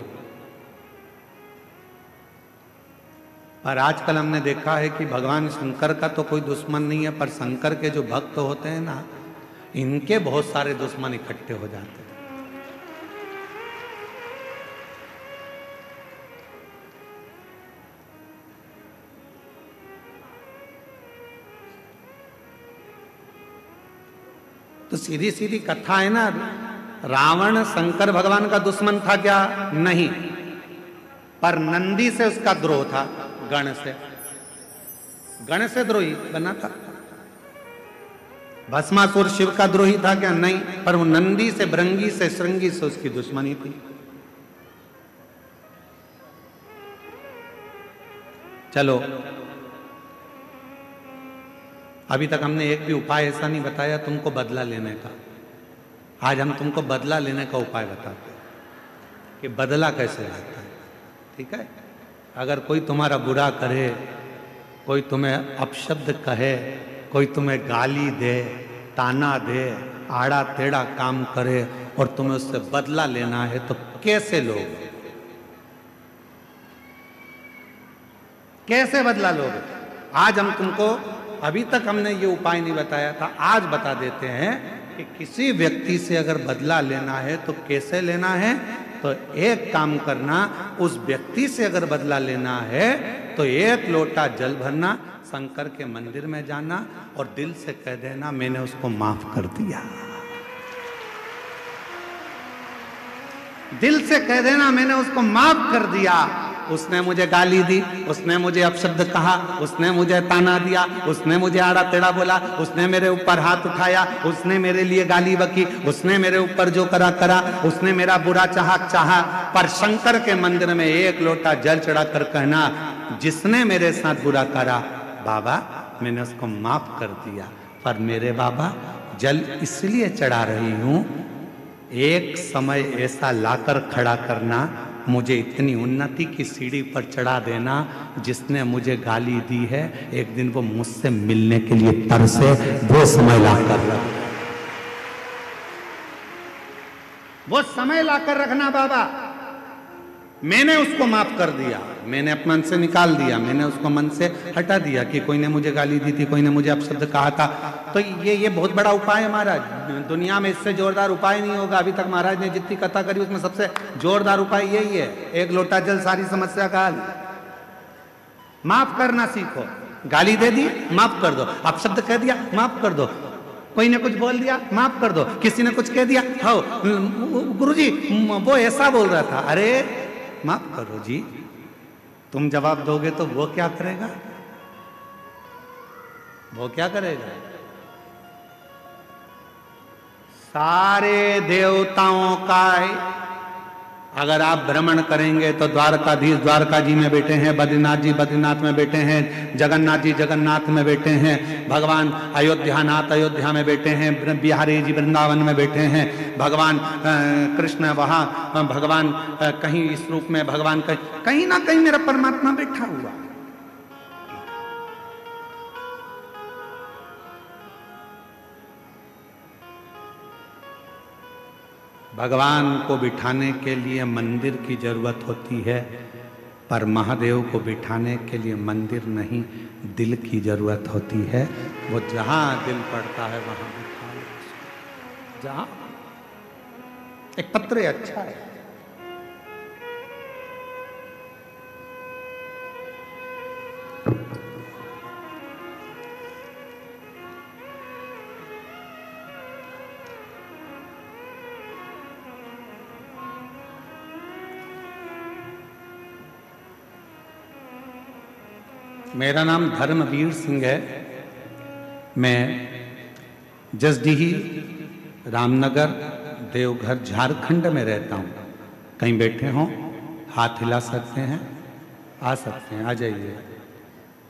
पर आजकल हमने देखा है कि भगवान शंकर का तो कोई दुश्मन नहीं है, पर शंकर के जो भक्त होते हैं ना, इनके बहुत सारे दुश्मन इकट्ठे हो जाते हैं। तो सीधी सीधी कथा है ना, रावण शंकर भगवान का दुश्मन था क्या? नहीं, पर नंदी से उसका द्रोह था, गण से द्रोही बना था। भस्मासुर शिव का द्रोही था क्या? नहीं, पर वो नंदी से, भृंगी से, श्रृंगी से उसकी दुश्मनी थी। चलो, अभी तक हमने एक भी उपाय ऐसा नहीं बताया तुमको बदला लेने का। आज हम तुमको बदला लेने का उपाय बताते हैं कि बदला कैसे लेता है। ठीक है? अगर कोई तुम्हारा बुरा करे, कोई तुम्हें अपशब्द कहे, कोई तुम्हें गाली दे, ताना दे, आड़ा टेढ़ा काम करे और तुम्हें उससे बदला लेना है, तो कैसे लोगे? कैसे बदला लोगे? आज हम तुमको, अभी तक हमने ये उपाय नहीं बताया था, आज बता देते हैं कि किसी व्यक्ति से अगर बदला लेना है तो कैसे लेना है। तो एक काम करना, उस व्यक्ति से अगर बदला लेना है तो एक लोटा जल भरना, शंकर के मंदिर में जाना और दिल से कह देना मैंने उसको माफ कर दिया। दिल से कह देना मैंने उसको माफ कर दिया। उसने मुझे गाली दी, उसने मुझे अपशब्द कहा, उसने मुझे ताना दिया, उसने मुझे आड़ा टेढ़ा बोला, उसने मेरे ऊपर हाथ उठाया, उसने मेरे लिए गाली बकी, उसने मेरे ऊपर जो करा करा, उसने मेरा बुरा चाहा, पर शंकर के मंदिर में एक लोटा जल चढ़ाकर कहना जिसने मेरे साथ बुरा करा, बाबा मैंने उसको माफ कर दिया, पर मेरे बाबा जल इसलिए चढ़ा रही हूं, एक समय ऐसा लाकर खड़ा करना, मुझे इतनी उन्नति की सीढ़ी पर चढ़ा देना, जिसने मुझे गाली दी है एक दिन वो मुझसे मिलने के लिए तरसे, वो समय लाकर रखना, वो समय लाकर रखना। बाबा मैंने उसको माफ कर दिया, मैंने अपने मन से निकाल दिया, मैंने उसको मन से हटा दिया कि कोई ने मुझे गाली दी थी, कोई ने मुझे अपशब्द कहा था। तो ये बहुत बड़ा उपाय है महाराज, दुनिया में इससे जोरदार उपाय नहीं होगा। अभी तक महाराज ने जितनी कथा करी उसमें सबसे जोरदार उपाय यही है, एक लोटा जल सारी समस्या का हल। माफ करना सीखो। गाली दे दी, माफ कर दो। अपशब्द कह दिया, माफ कर दो। कोई ने कुछ बोल दिया, माफ कर दो। किसी ने कुछ कह दिया, हो गुरुजी वो ऐसा बोल रहा था, अरे माफ करो जी, तुम जवाब दोगे तो वो क्या करेगा? वो क्या करेगा? सारे देवताओं का अगर आप भ्रमण करेंगे तो द्वारकाधीश द्वारका जी में बैठे हैं, बद्रीनाथ जी बद्रीनाथ में बैठे हैं, जगन्नाथ जी जगन्नाथ में बैठे हैं, भगवान अयोध्यानाथ अयोध्या में बैठे हैं, बिहारी जी वृंदावन में बैठे हैं, भगवान कृष्ण वहाँ, भगवान कहीं इस रूप में, भगवान कहीं ना कहीं मेरा परमात्मा बैठा हुआ। भगवान को बिठाने के लिए मंदिर की जरूरत होती है, पर महादेव को बिठाने के लिए मंदिर नहीं, दिल की जरूरत होती है। वो जहां दिल पड़ता है वहां बिठा लो। जहां एक पत्र अच्छा है, मेरा नाम धर्मवीर सिंह है। मैं जसडीही रामनगर देवघर झारखंड में रहता हूँ। कहीं बैठे हों हाथ हिला सकते हैं, आ सकते हैं, आ जाइए।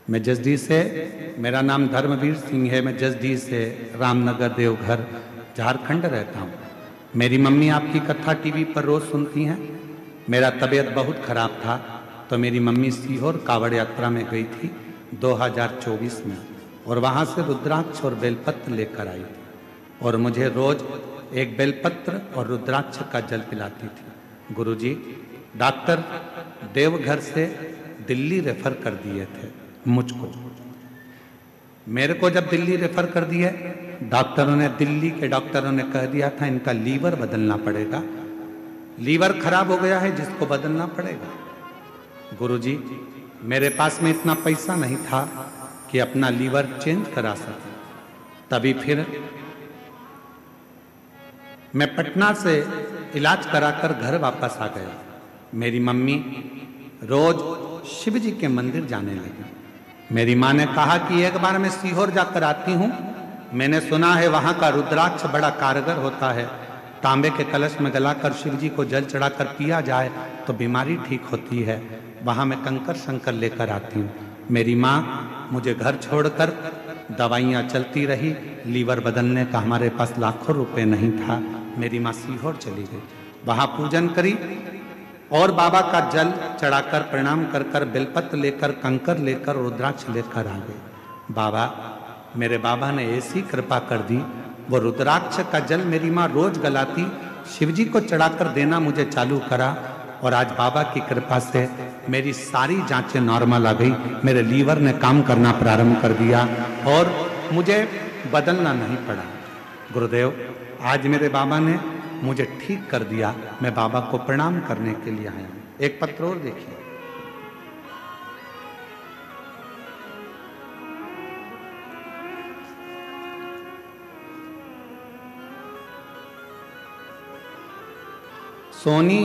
मैं जसडीह से, मेरा नाम धर्मवीर सिंह है। मैं जसडीह से रामनगर देवघर झारखंड रहता हूँ। मेरी मम्मी आपकी कथा टीवी पर रोज़ सुनती हैं। मेरा तबीयत बहुत ख़राब था तो मेरी मम्मी सीहोर कावड़ यात्रा में गई थी 2024 में, और वहाँ से रुद्राक्ष और बेलपत्र लेकर आई थी और मुझे रोज़ एक बेलपत्र और रुद्राक्ष का जल पिलाती थी। गुरुजी डॉक्टर देवघर से दिल्ली रेफर कर दिए थे मुझको। मेरे को जब दिल्ली रेफर कर दिए, डॉक्टरों ने, दिल्ली के डॉक्टरों ने कह दिया था इनका लीवर बदलना पड़ेगा, लीवर खराब हो गया है जिसको बदलना पड़ेगा। गुरुजी मेरे पास में इतना पैसा नहीं था कि अपना लीवर चेंज करा सकूं। तभी फिर मैं पटना से इलाज कराकर घर वापस आ गया। मेरी मम्मी रोज शिव जी के मंदिर जाने लगी। मेरी माँ ने कहा कि एक बार मैं सीहोर जाकर आती हूँ, मैंने सुना है वहाँ का रुद्राक्ष बड़ा कारगर होता है, तांबे के कलश में गलाकर शिव जी को जल चढ़ाकर पिया जाए तो बीमारी ठीक होती है। वहाँ मैं कंकर शंकर लेकर आती हूँ। मेरी माँ मुझे घर छोड़कर, दवाइयाँ चलती रही, लीवर बदलने का हमारे पास लाखों रुपए नहीं था। मेरी माँ सीहोर चली गई, वहाँ पूजन करी और बाबा का जल चढ़ाकर प्रणाम कर कर, बेलपत्र लेकर, कंकर लेकर, रुद्राक्ष लेकर आ गए। बाबा, मेरे बाबा ने ऐसी कृपा कर दी, वो रुद्राक्ष का जल मेरी माँ रोज गलाती, शिवजी को चढ़ाकर देना मुझे चालू करा, और आज बाबा की कृपा से मेरी सारी जांचें नॉर्मल आ गई। मेरे लीवर ने काम करना प्रारंभ कर दिया और मुझे बदलना नहीं पड़ा। गुरुदेव, आज मेरे बाबा ने मुझे ठीक कर दिया। मैं बाबा को प्रणाम करने के लिए आया हूं। एक पत्र और देखिए। सोनी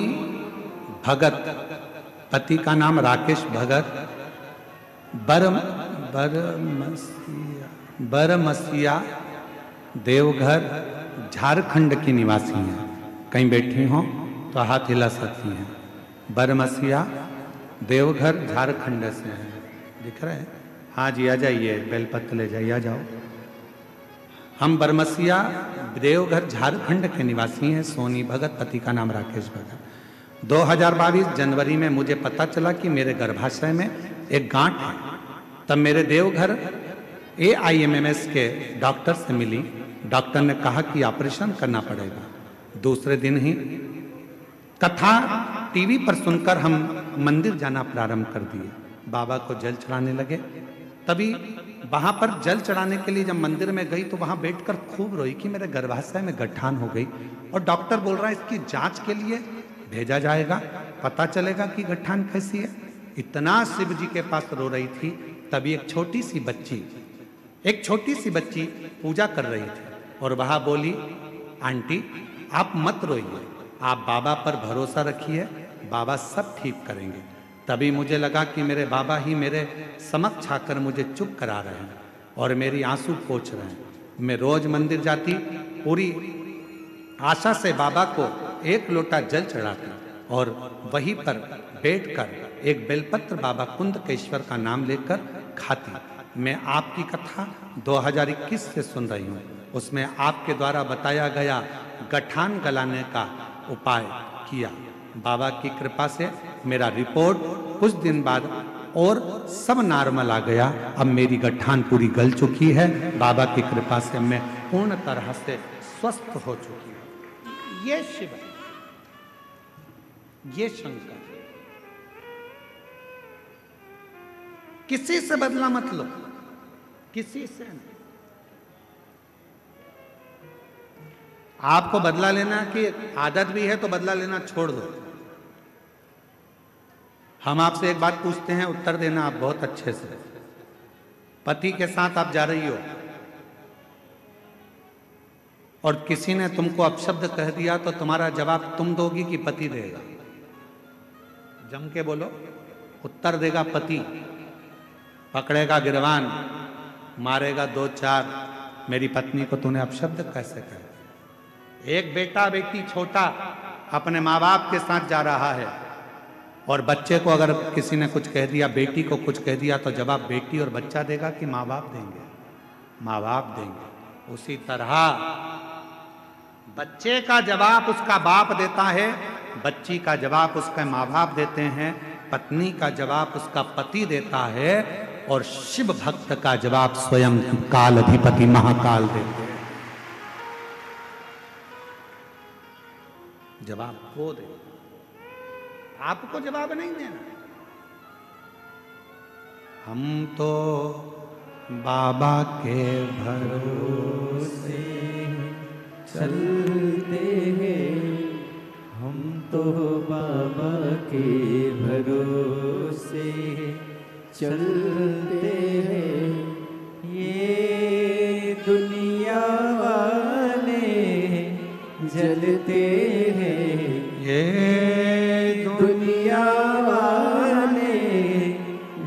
भगत, पति का नाम राकेश भगत, बरमसिया देवघर झारखंड की निवासी हैं। कहीं बैठी हों तो हाथ हिला सकती हैं। बरमसिया देवघर झारखंड से हैं, दिख रहे हैं? हाँ जी, आ जाइए, बेलपत्र ले जाइए, आ जाओ। हम बरमसिया देवघर झारखंड के निवासी हैं। सोनी भगत, पति का नाम राकेश भगत। 2022 जनवरी में मुझे पता चला कि मेरे गर्भाशय में एक गांठ है। तब मेरे देवघर AIMMS के डॉक्टर से मिली। डॉक्टर ने कहा कि ऑपरेशन करना पड़ेगा। दूसरे दिन ही कथा टीवी पर सुनकर हम मंदिर जाना प्रारंभ कर दिए। बाबा को जल चढ़ाने लगे। तभी वहां पर जल चढ़ाने के लिए जब मंदिर में गई तो वहां बैठकर खूब रोई कि मेरे गर्भाशय में गठान हो गई, और डॉक्टर बोल रहा है इसकी जांच के लिए भेजा जाएगा, पता चलेगा कि गठान कैसी है। इतना शिव जी के पास रो रही थी। तभी एक छोटी सी बच्ची पूजा कर रही थी और वह बोली, आंटी आप मत रोइए, आप बाबा पर भरोसा रखिए, बाबा सब ठीक करेंगे। तभी मुझे लगा कि मेरे बाबा ही मेरे समक्ष आकर मुझे चुप करा रहे हैं। और मेरी आंसू पोंछ रहे हैं। मैं रोज मंदिर जाती, पूरी आशा से बाबा को एक लोटा जल चढ़ाती और वहीं पर बैठकर एक बेलपत्र बाबा कुंदकेश्वर का नाम लेकर खाती। मैं आपकी कथा 2021 से सुन रही हूँ। उसमें आपके द्वारा बताया गया गठान गलाने का उपाय किया। बाबा की कृपा से मेरा रिपोर्ट कुछ दिन बाद और सब नॉर्मल आ गया। अब मेरी गठान पूरी गल चुकी है। बाबा की कृपा से मैं पूर्ण तरह से स्वस्थ हो चुकी हूँ। ये शिव है, ये शंकर। किसी से बदला मत लो, किसी से नहीं। आपको बदला लेना की आदत भी है तो बदला लेना छोड़ दो। हम आपसे एक बात पूछते हैं, उत्तर देना आप बहुत अच्छे से। पति के साथ आप जा रही हो और किसी ने तुमको अपशब्द कह दिया तो तुम्हारा जवाब तुम दोगी कि पति देगा? जम के बोलो। उत्तर देगा पति। पकड़ेगा गिरवान, मारेगा 2-4। मेरी पत्नी को तूने अपशब्द कैसे कहा? एक बेटा बेटी छोटा अपने माँ बाप के साथ जा रहा है और बच्चे को अगर किसी ने कुछ कह दिया, बेटी को कुछ कह दिया, तो जवाब बेटी और बच्चा देगा कि माँ बाप देंगे? माँ बाप देंगे। उसी तरह बच्चे का जवाब उसका बाप देता है, बच्ची का जवाब उसका माँ बाप देते हैं, पत्नी का जवाब उसका पति देता है और शिव भक्त का जवाब स्वयं काल अधिपति महाकाल देते हैं। जवाब वो दे, आपको जवाब नहीं देना। हम तो बाबा के भरोसे चलते हैं, हम तो बाबा के भरोसे चलते हैं। ये दुनिया वाले जलते हैं, ये दुनिया वाले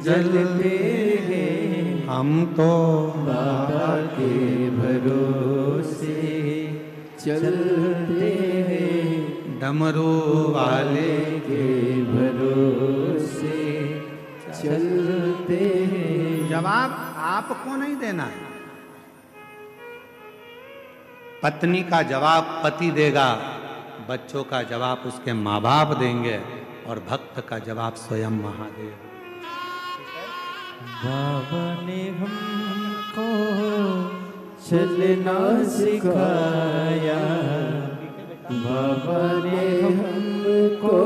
जलते हैं। हम तो बाबा के भरोसे चलते हैं, डमरू वाले के भरोसे चलते हैं। जवाब आपको नहीं देना है। पत्नी का जवाब पति देगा, बच्चों का जवाब उसके माँ बाप देंगे और भक्त का जवाब स्वयं महादेव। बाबा ने हमको चलना सिखाया, बाबा ने हमको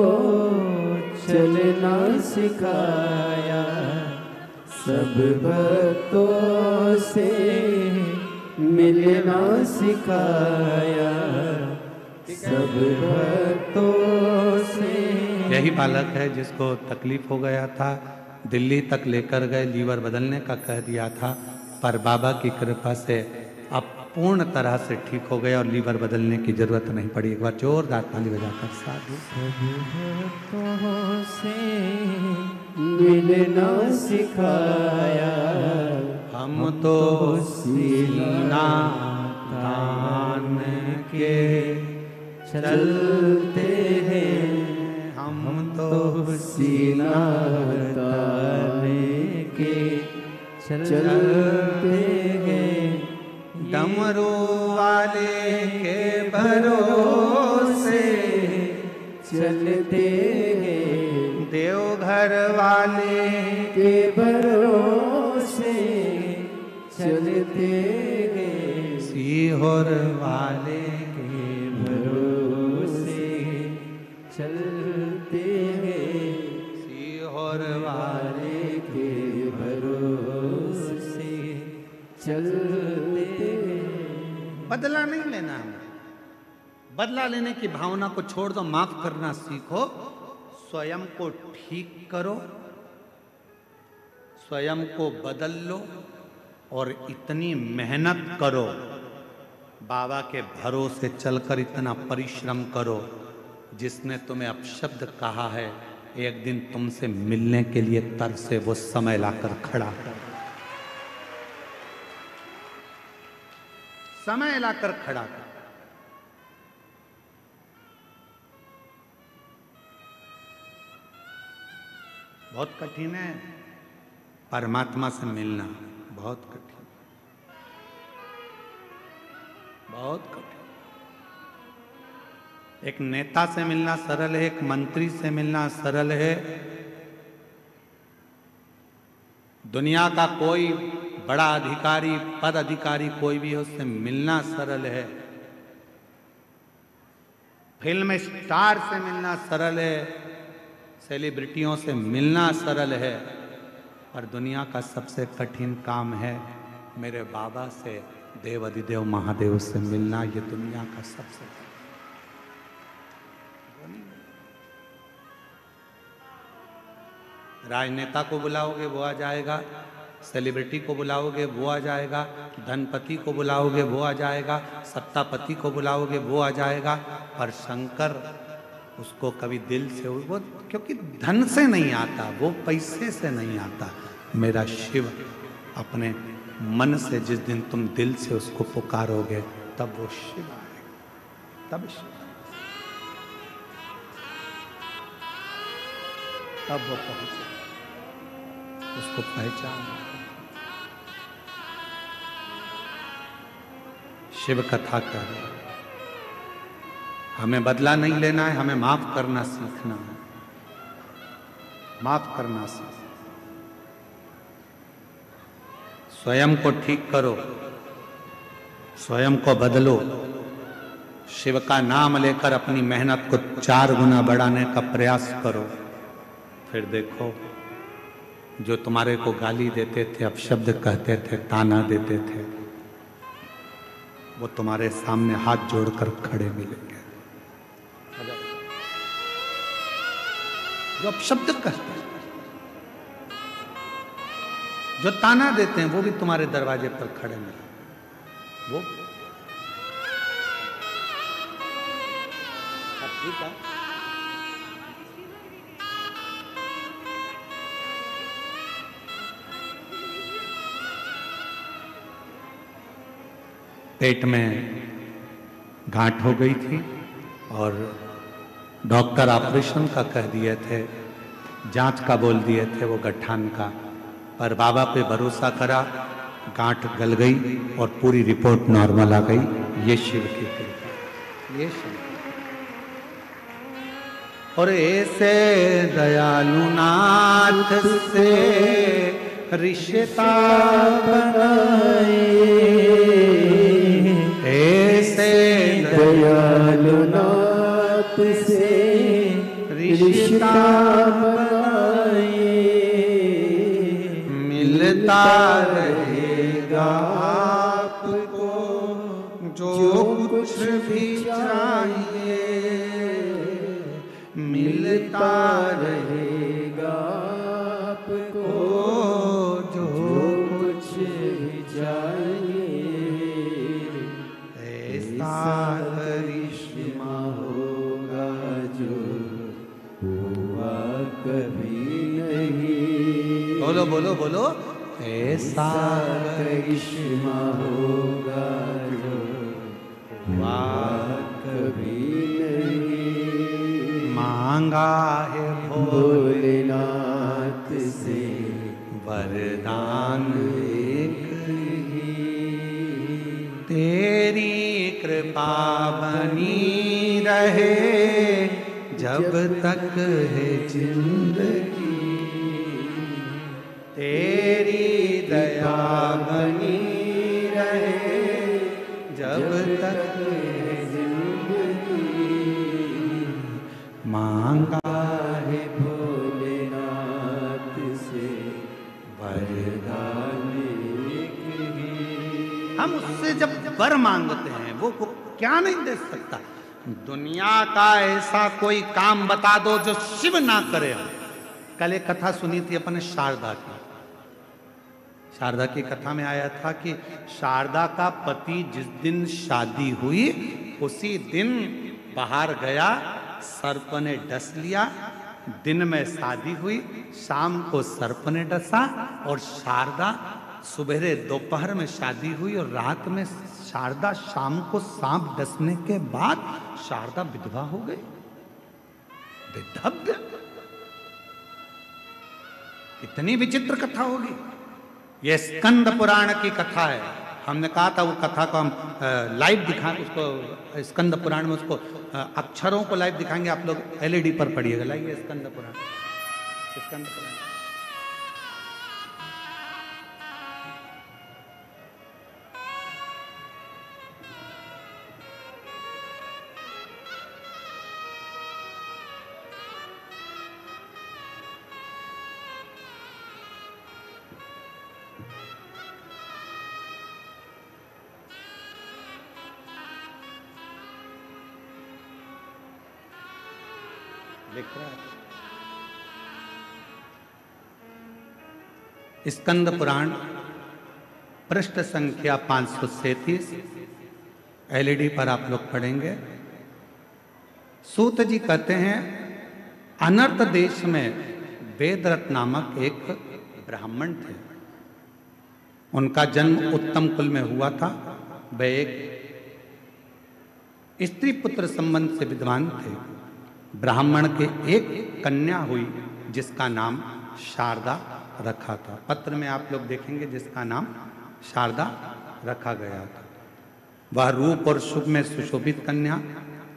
चलना सिखाया। सब भक्तों से मिलना सिखाया, सब भक्तों से। यही बालक है जिसको तकलीफ हो गया था, दिल्ली तक लेकर गए, लीवर बदलने का कह दिया था, पर बाबा की कृपा से अब पूर्ण तरह से ठीक हो गया और लीवर बदलने की जरूरत नहीं पड़ी। एक बार जोरदार ताली बजाकर साधु। भक्तों से मिलना सिखाया, हम तो सीना तान के चलते हैं, हम तो सीना तान के चलते हैं। डमरू वाले के भरोसे चलते हैं, देवघर वाले के भरोसे चलते हैं। सीहोर वाले के भरोसे चलते हैं, सीहोर वाले के भरोसे चलते हैं। बदला नहीं लेना हमें। बदला लेने की भावना को छोड़ दो, माफ करना सीखो, स्वयं को ठीक करो, स्वयं को बदल लो और इतनी मेहनत करो, बाबा के भरोसे चलकर इतना परिश्रम करो। जिसने तुम्हें अपशब्द कहा है, एक दिन तुमसे मिलने के लिए तरसे वो समय लाकर खड़ा कर। समय लाकर खड़ा कर। बहुत कठिन है परमात्मा से मिलना, बहुत कठिन, बहुत कठिन। एक नेता से मिलना सरल है, एक मंत्री से मिलना सरल है, दुनिया का कोई बड़ा अधिकारी, पद अधिकारी कोई भी हो, उससे मिलना सरल है, फिल्म स्टार से मिलना सरल है, सेलिब्रिटियों से मिलना सरल है, और दुनिया का सबसे कठिन काम है मेरे बाबा से, देव अधिदेव महादेव से मिलना। ये दुनिया का सबसे राजनेता को बुलाओगे वो आ जाएगा, सेलिब्रिटी को बुलाओगे वो आ जाएगा, धनपति को बुलाओगे वो आ जाएगा, सत्तापति को बुलाओगे वो आ जाएगा, पर शंकर उसको कभी दिल से, वो क्योंकि धन से नहीं आता, वो पैसे से नहीं आता। मेरा शिव अपने मन से जिस दिन तुम दिल से उसको पुकारोगे तब वो शिव आएगा, तब शिव, तब वो पहुंचे, उसको पहचान। शिव कथा कर, हमें बदला नहीं लेना है, हमें माफ करना सीखना है, माफ करना सीखना। स्वयं को ठीक करो, स्वयं को बदलो, शिव का नाम लेकर अपनी मेहनत को 4 गुना बढ़ाने का प्रयास करो। फिर देखो, जो तुम्हारे को गाली देते थे, अपशब्द कहते थे, ताना देते थे, वो तुम्हारे सामने हाथ जोड़कर खड़े मिलेंगे। जो अपशब्द कहते हैं, जो ताना देते हैं, वो भी तुम्हारे दरवाजे पर खड़े मिलेंगे। वो ठीक है, पेट में गांठ हो गई थी और डॉक्टर ऑपरेशन का कह दिए थे, जांच का बोल दिए थे, वो गठान का, पर बाबा पे भरोसा करा, गांठ गल गई और पूरी रिपोर्ट नॉर्मल आ गई। ये शिव की कृपा, ये शिव। और ऐसे दयालु नाथ से रिश्ता बनाए, ऐसे दयालु नाथ से रिश्ता बनाए, मिलता रहेगा आपको जो कुछ भी चाहिए, मिलता रहेगा आपको जो कुछ भी चाहिए। ऐसा करिश्मा होगा जो हुआ कभी नहीं। बोलो बोलो बोलो, ऐसा करिश्मा होगा जो हुआ कभी नहीं। मांगा है भोलेनाथ से वरदान एक ही, तेरी कृपा बनी रहे जब तक है जिंदगी, तेरी दया बनी रहे जब तक है जिंदगी। मांगा है भोलेनाथ से वरदान एक ही। हम उससे जब वर मांगते हैं वो क्या नहीं दे सकता। दुनिया का ऐसा कोई काम बता दो जो शिव ना करे। कल एक कथा सुनी थी अपने शारदा की। शारदा की कथा में आया था कि शारदा का पति जिस दिन शादी हुई उसी दिन बाहर गया, सर्प ने डस लिया। दिन में शादी हुई, शाम को सर्प ने डसा और शारदा सुबह दोपहर में शादी हुई और रात में शारदा शाम को सांप डसने के बाद शारदा विधवा हो गई। विधव्य, इतनी विचित्र कथा होगी। यह स्कंद पुराण की कथा है। हमने कहा था वो कथा को हम लाइव दिखा, उसको स्कंद पुराण में उसको अक्षरों को लाइव दिखाएंगे। आप लोग एलईडी पर पढ़िएगा। लाइए स्कंद पुराण, स्कंद पुराण। स्कंद पुराण पृष्ठ संख्या 537 एलईडी पर आप लोग पढ़ेंगे। सूत जी कहते हैं अनर्त देश में वेदरथ नामक एक ब्राह्मण थे। उनका जन्म उत्तम कुल में हुआ था। वे एक स्त्री पुत्र संबंध से विद्वान थे। ब्राह्मण के एक कन्या हुई जिसका नाम शारदा रखा था। पत्र में आप लोग देखेंगे जिसका नाम शारदा रखा गया था। वह रूप और शुभ में सुशोभित कन्या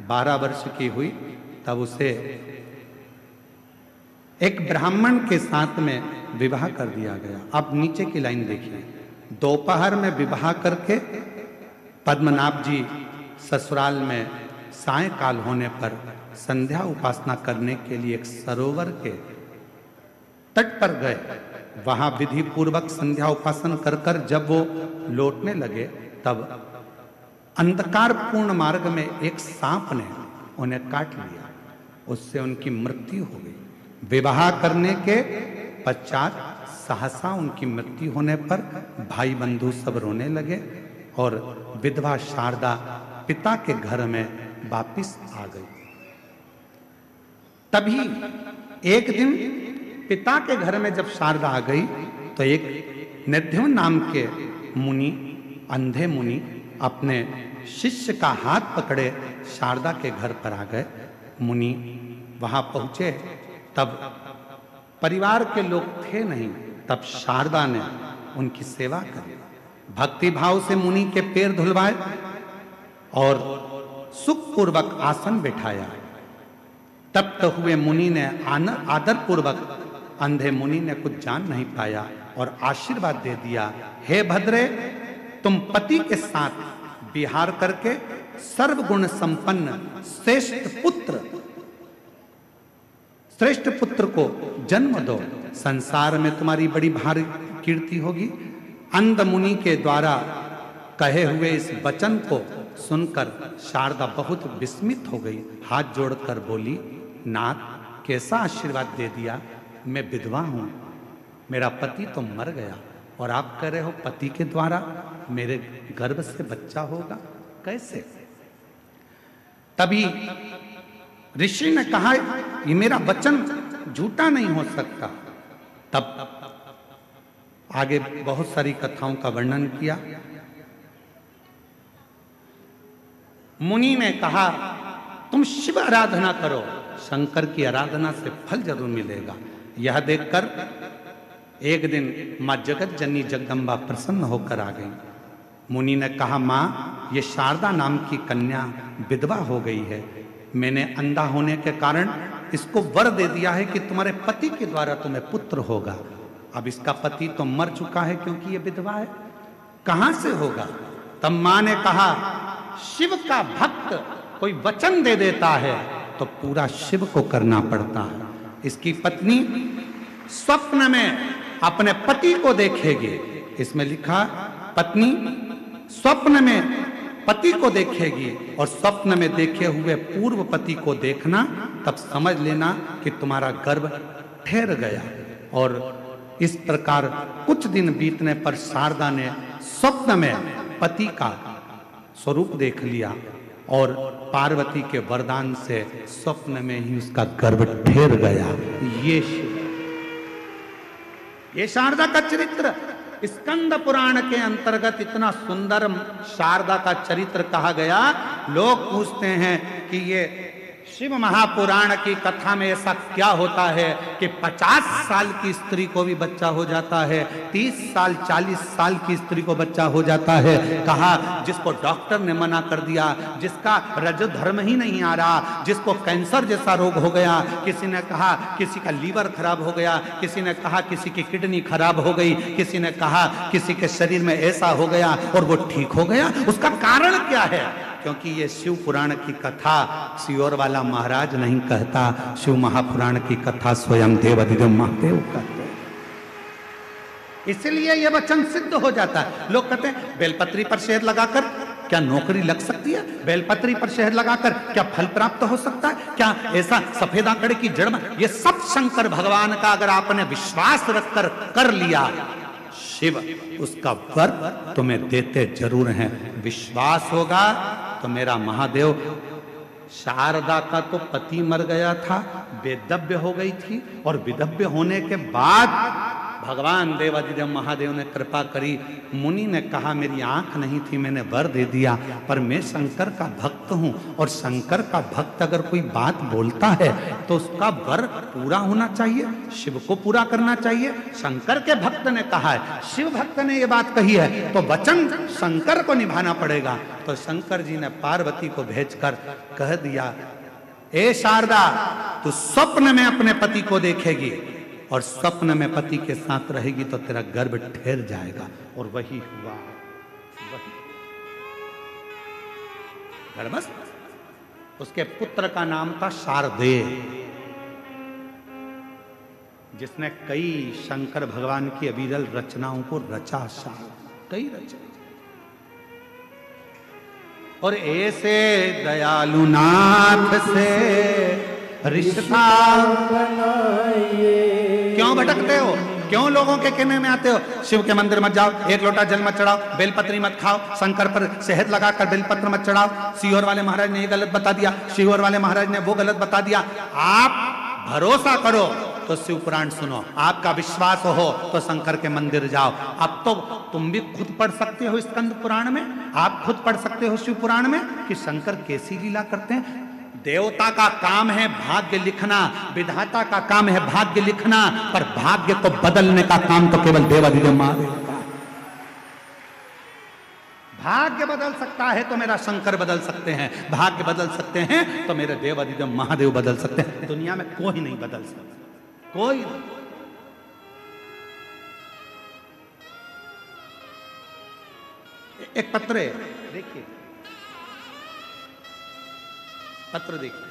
12 वर्ष की हुई तब उसे एक ब्राह्मण के साथ में विवाह कर दिया गया। अब नीचे की लाइन देखिए। दोपहर में विवाह करके पद्मनाभ जी ससुराल में सायंकाल होने पर संध्या उपासना करने के लिए एक सरोवर के तट पर गए। वहां विधि पूर्वक संध्या उपासना कर कर जब वो लौटने लगे तब अंधकार पूर्ण मार्ग में एक सांप ने उन्हें काट लिया। उससे उनकी मृत्यु हो गई। विवाह करने के पश्चात सहसा उनकी मृत्यु होने पर भाई बंधु सब रोने लगे और विधवा शारदा पिता के घर में वापिस आ गई। तभी एक दिन पिता के घर में जब शारदा आ गई तो एक निध्युम नाम के मुनि, अंधे मुनि, अपने शिष्य का हाथ पकड़े शारदा के घर पर आ गए। मुनि वहां पहुंचे तब परिवार के लोग थे नहीं। तब शारदा ने उनकी सेवा करी। भक्ति भाव से मुनि के पैर धुलवाए और सुखपूर्वक आसन बिठाया। तब तो हुए मुनि ने आदर पूर्वक, अंधे मुनि ने कुछ जान नहीं पाया और आशीर्वाद दे दिया, हे भद्रे, तुम पति के साथ विहार करके सर्वगुण संपन्न श्रेष्ठ पुत्र को जन्म दो। संसार में तुम्हारी बड़ी भारी कीर्ति होगी। अंध मुनि के द्वारा कहे हुए इस वचन को सुनकर शारदा बहुत विस्मित हो गई। हाथ जोड़कर बोली, नाथ, कैसा आशीर्वाद दे दिया। मैं विधवा हूं, मेरा पति तो मर गया और आप कह रहे हो पति के द्वारा मेरे गर्भ से बच्चा होगा, कैसे। तभी ऋषि ने कहा, ये मेरा वचन झूठा नहीं हो सकता। तब आगे बहुत सारी कथाओं का वर्णन किया। मुनि ने कहा, तुम शिव आराधना करो, शंकर की आराधना से फल जरूर मिलेगा। यह देखकर एक दिन मां जगत जननी जगदम्बा प्रसन्न होकर आ गई। मुनि ने कहा, मां, ये शारदा नाम की कन्या विधवा हो गई है। मैंने अंधा होने के कारण इसको वर दे दिया है कि तुम्हारे पति के द्वारा तुम्हें पुत्र होगा। अब इसका पति तो मर चुका है क्योंकि ये विधवा है, कहां से होगा। तब मां ने कहा, शिव का भक्त कोई वचन दे देता है तो पूरा शिव को करना पड़ता है। इसकी पत्नी स्वप्न में अपने पति को देखेगी। इसमें लिखा, पत्नी स्वप्न में पति को देखेगी और स्वप्न में देखे हुए पूर्व पति को देखना, तब समझ लेना कि तुम्हारा गर्भ ठहर गया। और इस प्रकार कुछ दिन बीतने पर शारदा ने स्वप्न में पति का स्वरूप देख लिया और पार्वती के वरदान से स्वप्न में ही उसका गर्भ ठहर गया। ये शारदा का चरित्र स्कंद पुराण के अंतर्गत इतना सुंदर शारदा का चरित्र कहा गया। लोग पूछते हैं कि ये शिव महापुराण की कथा में ऐसा क्या होता है कि 50 साल की स्त्री को भी बच्चा हो जाता है, 30 साल 40 साल की स्त्री को बच्चा हो जाता है। कहा जिसको डॉक्टर ने मना कर दिया, जिसका रज धर्म ही नहीं आ रहा, जिसको कैंसर जैसा रोग हो गया, किसी ने कहा किसी का लीवर खराब हो गया, किसी ने कहा किसी की किडनी खराब हो गई, किसी ने कहा किसी के शरीर में ऐसा हो गया और वो ठीक हो गया। उसका कारण क्या है? क्योंकि ये शिव पुराण की कथा सियोर वाला महाराज नहीं कहता, शिव महापुराण की कथा स्वयं देवाधिदेव महादेव कहते हैं। इसलिए यह वचन सिद्ध हो जाता है। लोग कहते हैं बेलपत्री पर शहद लगाकर क्या नौकरी लग सकती है? बेलपत्री पर शहद लगाकर क्या फल प्राप्त हो सकता है? क्या ऐसा सफेद आंकड़े की जड़ में? ये सब शंकर भगवान का अगर आपने विश्वास रखकर कर लिया, शिव उसका वर तुम्हें देते जरूर हैं। विश्वास होगा तो मेरा महादेव, शारदा का तो पति मर गया था, बेदव्य हो गई थी, और विधव्य होने के बाद भगवान देवाधिदेव महादेव ने कृपा करी। मुनि ने कहा मेरी आंख नहीं थी, मैंने वर दे दिया, पर मैं शंकर का भक्त हूं, और शंकर का भक्त अगर कोई बात बोलता है तो उसका वर पूरा होना चाहिए, शिव को पूरा करना चाहिए। शंकर के भक्त ने कहा है, शिव भक्त ने ये बात कही है, तो वचन शंकर को निभाना पड़ेगा। तो शंकर जी ने पार्वती को भेजकर कह दिया, ए शारदा, तू स्वप्न में अपने पति को देखेगी और स्वप्न में पति के साथ रहेगी तो तेरा गर्भ ठहर जाएगा। और वही हुआ, वही गर्भस्थ। उसके पुत्र का नाम था शारदेय, जिसने कई शंकर भगवान की अविरल रचनाओं को रचा। कई रचना, और ऐसे दयालु नाथ से रिश्ता बनाइए। क्यों भटकते हो? क्यों लोगों के कहने में आते हो? शिव के मंदिर मत जाओ, एक लोटा जल मत चढ़ाओ, बेलपत्री मत खाओ, शंकर पर शहद लगाकर बेलपत्र मत चढ़ाओ। सियोर वाले महाराज ने ये गलत बता दिया, सियोर वाले महाराज ने वो गलत बता दिया। आप भरोसा करो तो शिव पुराण सुनो, आपका विश्वास हो तो शंकर के मंदिर जाओ। अब तो तुम भी खुद पढ़ सकते हो स्कंद पुराण में, आप खुद पढ़ सकते हो शिव पुराण में कि शंकर कैसी लीला करते हैं। देवता का काम है भाग्य लिखना, विधाता का काम है भाग्य लिखना, पर भाग्य को बदलने का काम तो केवल देवाधिदेव महादेव का। भाग्य बदल सकता है तो मेरा शंकर बदल सकते हैं, भाग्य बदल सकते हैं तो मेरे देवाधिदेव महादेव बदल सकते हैं। दुनिया में कोई नहीं बदल सकता, कोई नहीं। एक पत्र है, देखिए पत्र देखिए,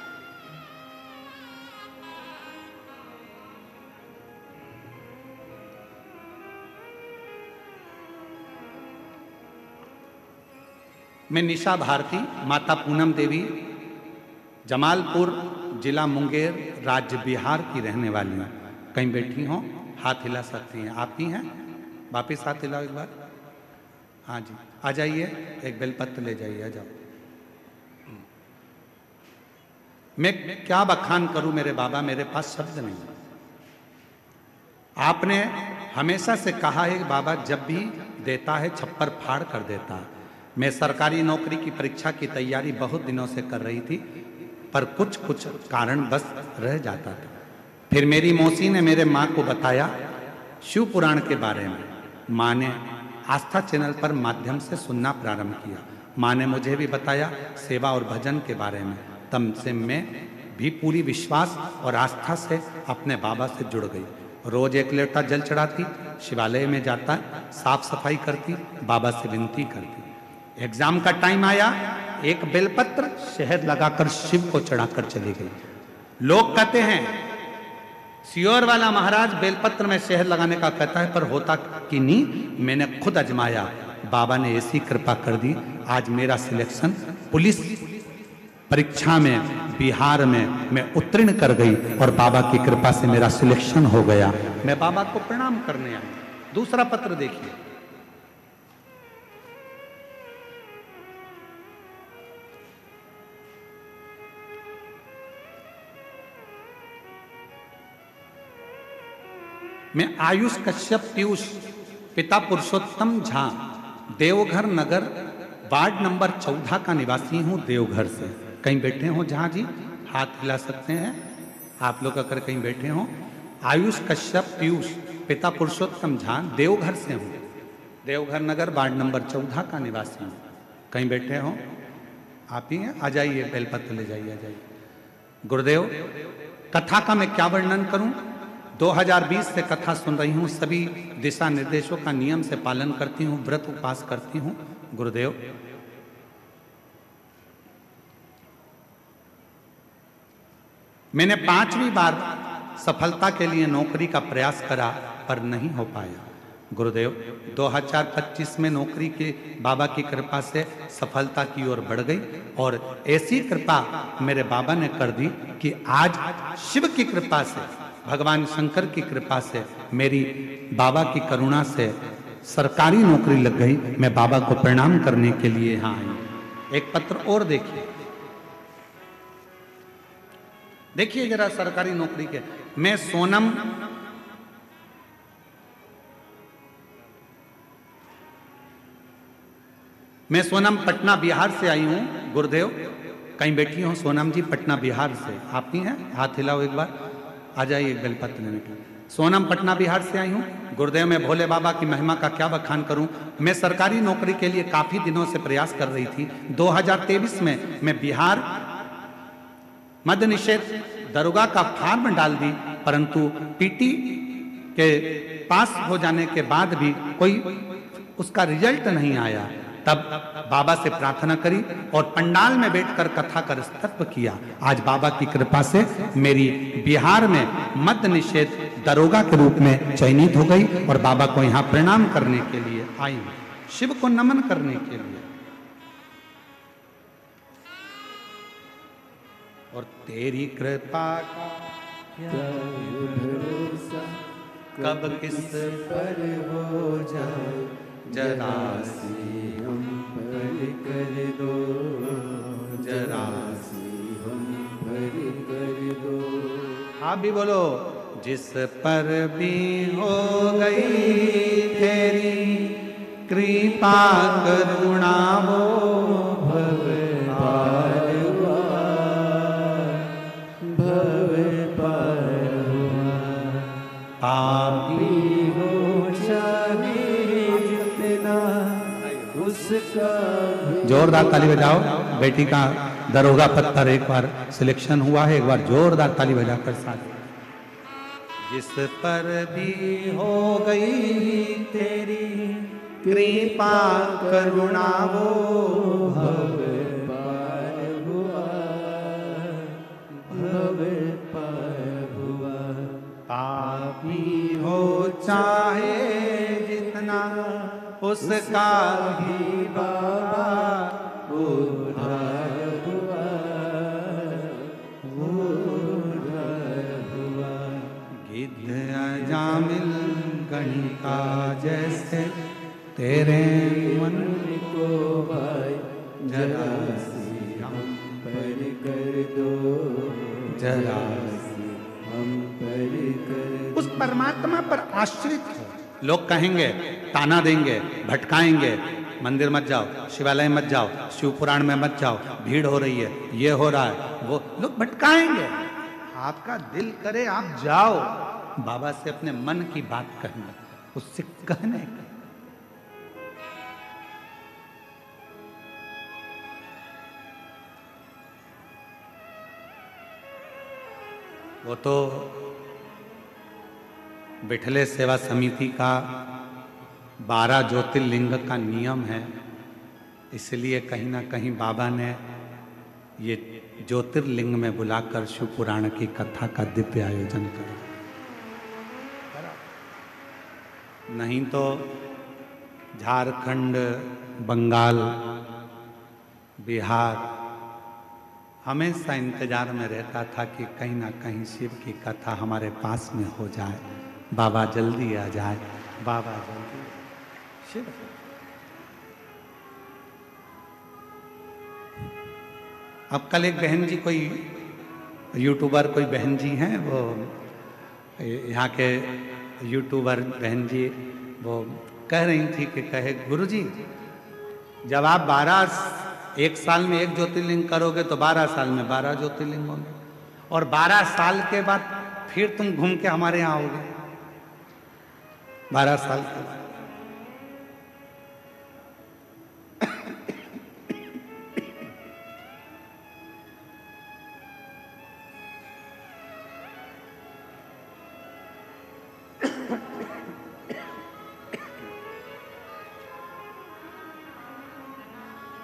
मैं निशा भारती, माता पूनम देवी, जमालपुर जिला मुंगेर, राज्य बिहार की रहने वाली हूँ। कहीं बैठी हो, हाथ हिला सकती हैं। आप ही हैं? वापिस हाथ हिलाओ एक बार। हाँ जी, आ जाइए, एक बेलपत्र ले जाइए, आ जाओ। मैं क्या बखान करूं मेरे बाबा, मेरे पास शब्द नहीं। आपने हमेशा से कहा है कि बाबा जब भी देता है छप्पर फाड़ कर देता है। मैं सरकारी नौकरी की परीक्षा की तैयारी बहुत दिनों से कर रही थी, पर कुछ कुछ कारण बस रह जाता था। फिर मेरी मौसी ने मेरे माँ को बताया शिव पुराण के बारे में। माँ ने आस्था चैनल पर माध्यम से सुनना प्रारंभ किया। माँ ने मुझे भी बताया सेवा और भजन के बारे में। तब से मैं भी पूरी विश्वास और आस्था से अपने बाबा से जुड़ गई। रोज एक लोटा जल चढ़ाती, शिवालय में जाता, साफ सफाई करती, बाबा से विनती करती। एग्जाम का टाइम आया, एक बेलपत्र शहद लगाकर शिव को चढ़ाकर चली गई। लोग कहते हैं सियोर वाला महाराज बेलपत्र में शहद लगाने का कहता है, पर होता कि नहीं। मैंने खुद अजमाया, बाबा ने ऐसी कृपा कर दी, आज मेरा सिलेक्शन पुलिस परीक्षा में बिहार में मैं उत्तीर्ण कर गई और बाबा की कृपा से मेरा सिलेक्शन हो गया। मैं बाबा को प्रणाम करने आया। दूसरा पत्र देखिए, मैं आयुष कश्यप पीयूष पिता पुरुषोत्तम झा, देवघर नगर, वार्ड नंबर 14 का निवासी हूँ, देवघर से। कहीं बैठे हो झा जी? हाथ हिला सकते हैं आप लोग अगर कहीं बैठे हो। आयुष कश्यप पीयूष, पिता पुरुषोत्तम झा, देवघर से हूँ, देवघर नगर, वार्ड नंबर 14 का निवासी हूँ। कहीं बैठे हो? आप ही हैं? आ जाइए, बेलपत्र ले जाइए, आ जाइए। गुरुदेव, कथा का मैं क्या वर्णन करूं? 2020 से कथा सुन रही हूं, सभी दिशा निर्देशों का नियम से पालन करती हूं, व्रत उपवास करती हूं। गुरुदेव, मैंने 5वीं बार सफलता के लिए नौकरी का प्रयास करा पर नहीं हो पाया। गुरुदेव, 2025 में नौकरी के बाबा की कृपा से सफलता की ओर बढ़ गई और ऐसी कृपा मेरे बाबा ने कर दी कि आज शिव की कृपा से, भगवान शंकर की कृपा से, मेरी बाबा की करुणा से सरकारी नौकरी लग गई। मैं बाबा को प्रणाम करने के लिए यहाँ आई। एक पत्र और देखिए, देखिए जरा सरकारी नौकरी के। मैं सोनम पटना बिहार से आई हूँ। गुरुदेव, कहीं बैठी हो सोनम जी? पटना बिहार से आप ही हैं? हाथ हिलाओ एक बार, आ जाइए बेलपत्र लेने के लिए। सोनम पटना बिहार से आई हूँ। गुरुदेव, मैं भोले बाबा की महिमा का क्या बखान करूँ। मैं सरकारी नौकरी के लिए काफी दिनों से प्रयास कर रही थी। 2023 में मैं बिहार मद्य निषेध दरोगा का फॉर्म डाल दी, परंतु पीटी के पास हो जाने के बाद भी कोई उसका रिजल्ट नहीं आया। तब बाबा से प्रार्थना करी और पंडाल में बैठकर कथा का स्तव किया। आज बाबा की कृपा से मेरी बिहार में मद्य निषेध दरोगा के रूप में चयनित हो गई और बाबा को यहाँ प्रणाम करने के लिए आई हूँ, शिव को नमन करने के लिए। और तेरी कृपा का क्या भरोसा, कब किस पर हो जाए, जरा सी हम पर कर दो, जरा सी हम पर कर दो। आप भी बोलो। जिस पर भी हो गई तेरी कृपा करुणा वो भव पार हुआ, भव पार हुआ। पापी हो चाहे जितना उसका भी जोरदार ताली बजाओ। बेटी का दरोगा पद पर एक बार सिलेक्शन हुआ है, एक बार जोरदार ताली बजाकर साथ। जिस पर भी हो गई तेरी कृपा करुणा वो भव पार हुआ, भव पार हुआ। पापी हो चाहे जितना उसका भी बाबा उद्धार हुआ, उद्धार हुआ। गिद्ध अजामिल गणिका जैसे तेरे मन को भाई जरा सी हम पर कर दो, जरा सी हम पर कर दो। उस परमात्मा पर आश्रित हो। लोग कहेंगे, ताना देंगे, भटकाएंगे, मंदिर मत जाओ, शिवालय मत जाओ, शिव पुराण में मत जाओ, भीड़ हो रही है, ये हो रहा है, वो लोग भटकाएंगे। आपका दिल करे आप जाओ, बाबा से अपने मन की बात कहना, उससे कहने का। वो तो बिठले सेवा समिति का 12 ज्योतिर्लिंग का नियम है, इसलिए कहीं ना कहीं बाबा ने ये ज्योतिर्लिंग में बुलाकर शिव पुराण की कथा का दिव्य आयोजन करा। नहीं तो झारखंड, बंगाल, बिहार हमेशा इंतजार में रहता था कि कहीं ना कहीं शिव की कथा हमारे पास में हो जाए, बाबा जल्दी आ जाए, बाबा जल्दी। शिव अब कल एक बहन जी, कोई यूट्यूबर कोई बहन जी हैं, वो यहाँ के यूट्यूबर बहन जी, वो कह रही थी कि कहे गुरुजी, जब आप 1 साल में 1 ज्योतिर्लिंग करोगे तो 12 साल में 12 ज्योतिर्लिंग होंगे, और 12 साल के बाद फिर तुम घूम के हमारे यहाँ आओगे 12 साल के बाद।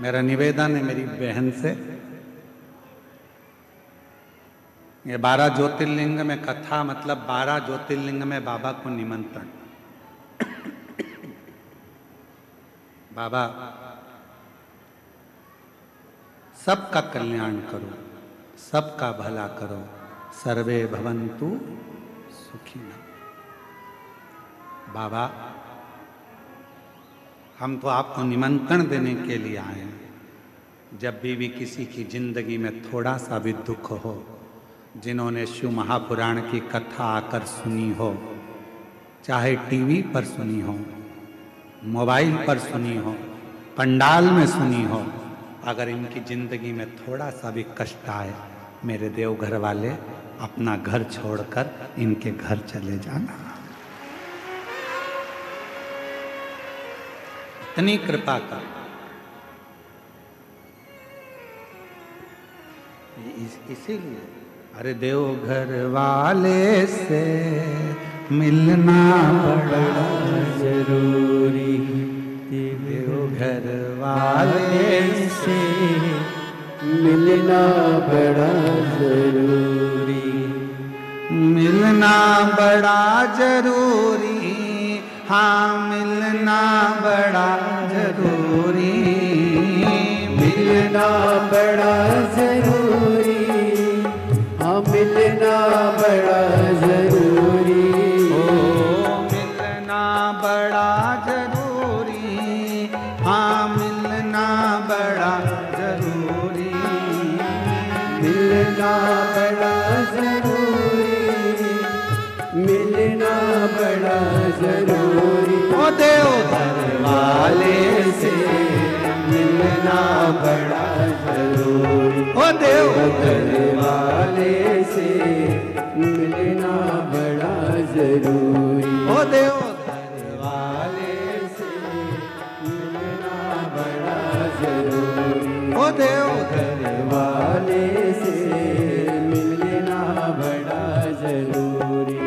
मेरा निवेदन है मेरी बहन से, ये 12 ज्योतिर्लिंग में कथा मतलब 12 ज्योतिर्लिंग में बाबा को निमंत्रण। बाबा सबका कल्याण करो, सबका भला करो, सर्वे भवन्तु सुखिनः। बाबा हम तो आपको निमंत्रण देने के लिए आए हैं। जब भी किसी की जिंदगी में थोड़ा सा भी दुख हो, जिन्होंने शिव महापुराण की कथा आकर सुनी हो, चाहे टीवी पर सुनी हो, मोबाइल पर सुनी हो, पंडाल में सुनी हो, अगर इनकी जिंदगी में थोड़ा सा भी कष्ट आए, मेरे देवघर वाले अपना घर छोड़कर इनके घर चले जाना। इतनी कृपा कर। इसीलिए अरे देवघर वाले से मिलना बड़ा जरूरी, देवघर वाले से मिलना बड़ा जरूरी, मिलना बड़ा जरूरी, हाँ मिलना बड़ा जरूरी, मिलना बड़ा जरूरी, हाँ मिलना बड़ा जरूरी, ओ मिलना बड़ा जरूरी, हाँ मिलना बड़ा जरूरी, मिलना बड़ा जरूरी, मिलना बड़ा जरूरी, ओ देवघर वाले से मिलना बड़ा जरूरी, ओ देवघर वाले से मिलना बड़ा जरूरी, ओ देवघर वाले से मिलना बड़ा जरूरी, ओ देवघर वाले से मिलना बड़ा जरूरी।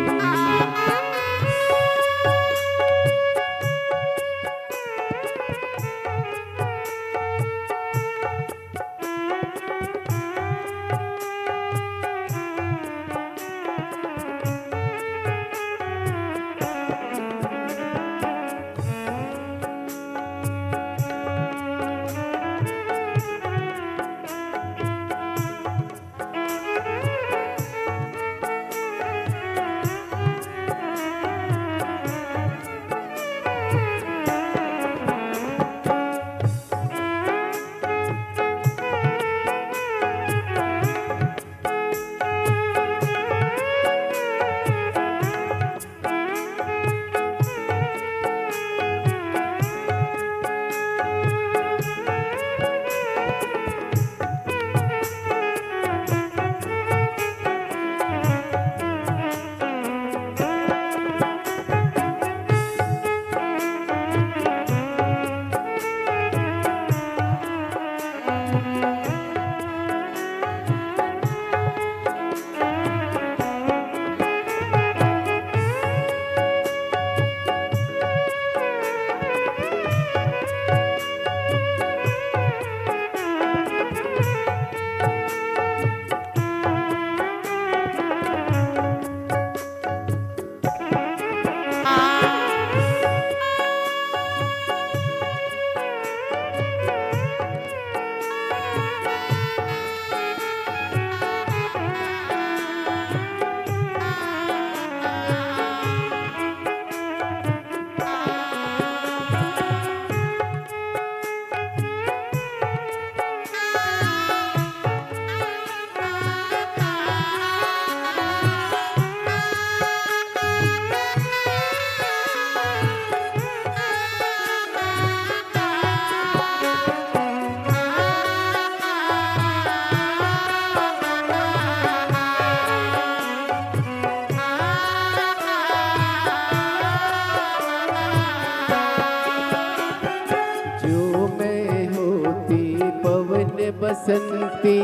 बसंती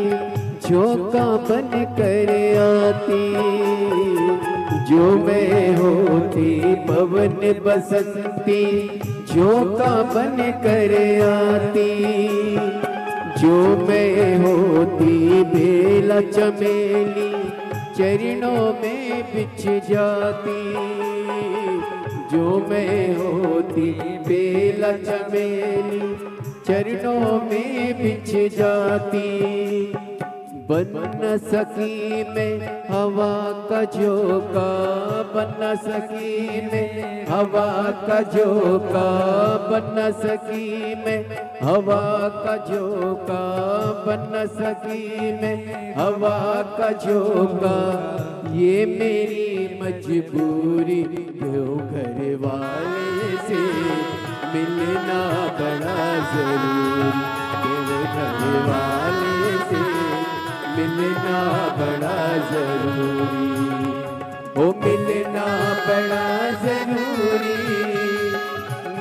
झोंका बन कर आती, जो मैं होती पवन बसंती झोंका बन कर आती, जो मैं होती बेला चमेली चरणों में बिछ जाती, जो मैं होती बेला चमेली चरणों में बिछ जाती। बन न सकी मैं हवा का झोंका, बन न सकी मैं हवा का झोंका, बन न सकी मैं हवा का झोंका, बन न सकी मैं हवा का झोंका। ये मेरी मजबूरी क्यों घर वाले से मिलना बड़ा जरूरी, क्यों घर वाले से मिलना बड़ा जरूरी, ओ मिलना बड़ा जरूरी,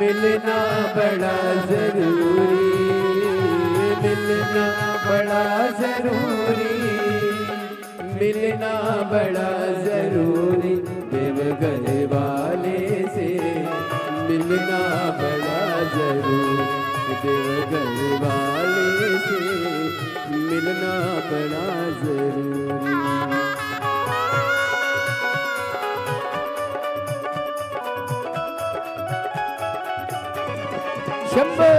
मिलना बड़ा जरूरी, मिलना बड़ा जरूरी, मिलना बड़ा जरूरी, देवघर वाले से मिलना बड़ा जरूरी, देवघर वाले से मिलना बड़ा जरूरी। शंभो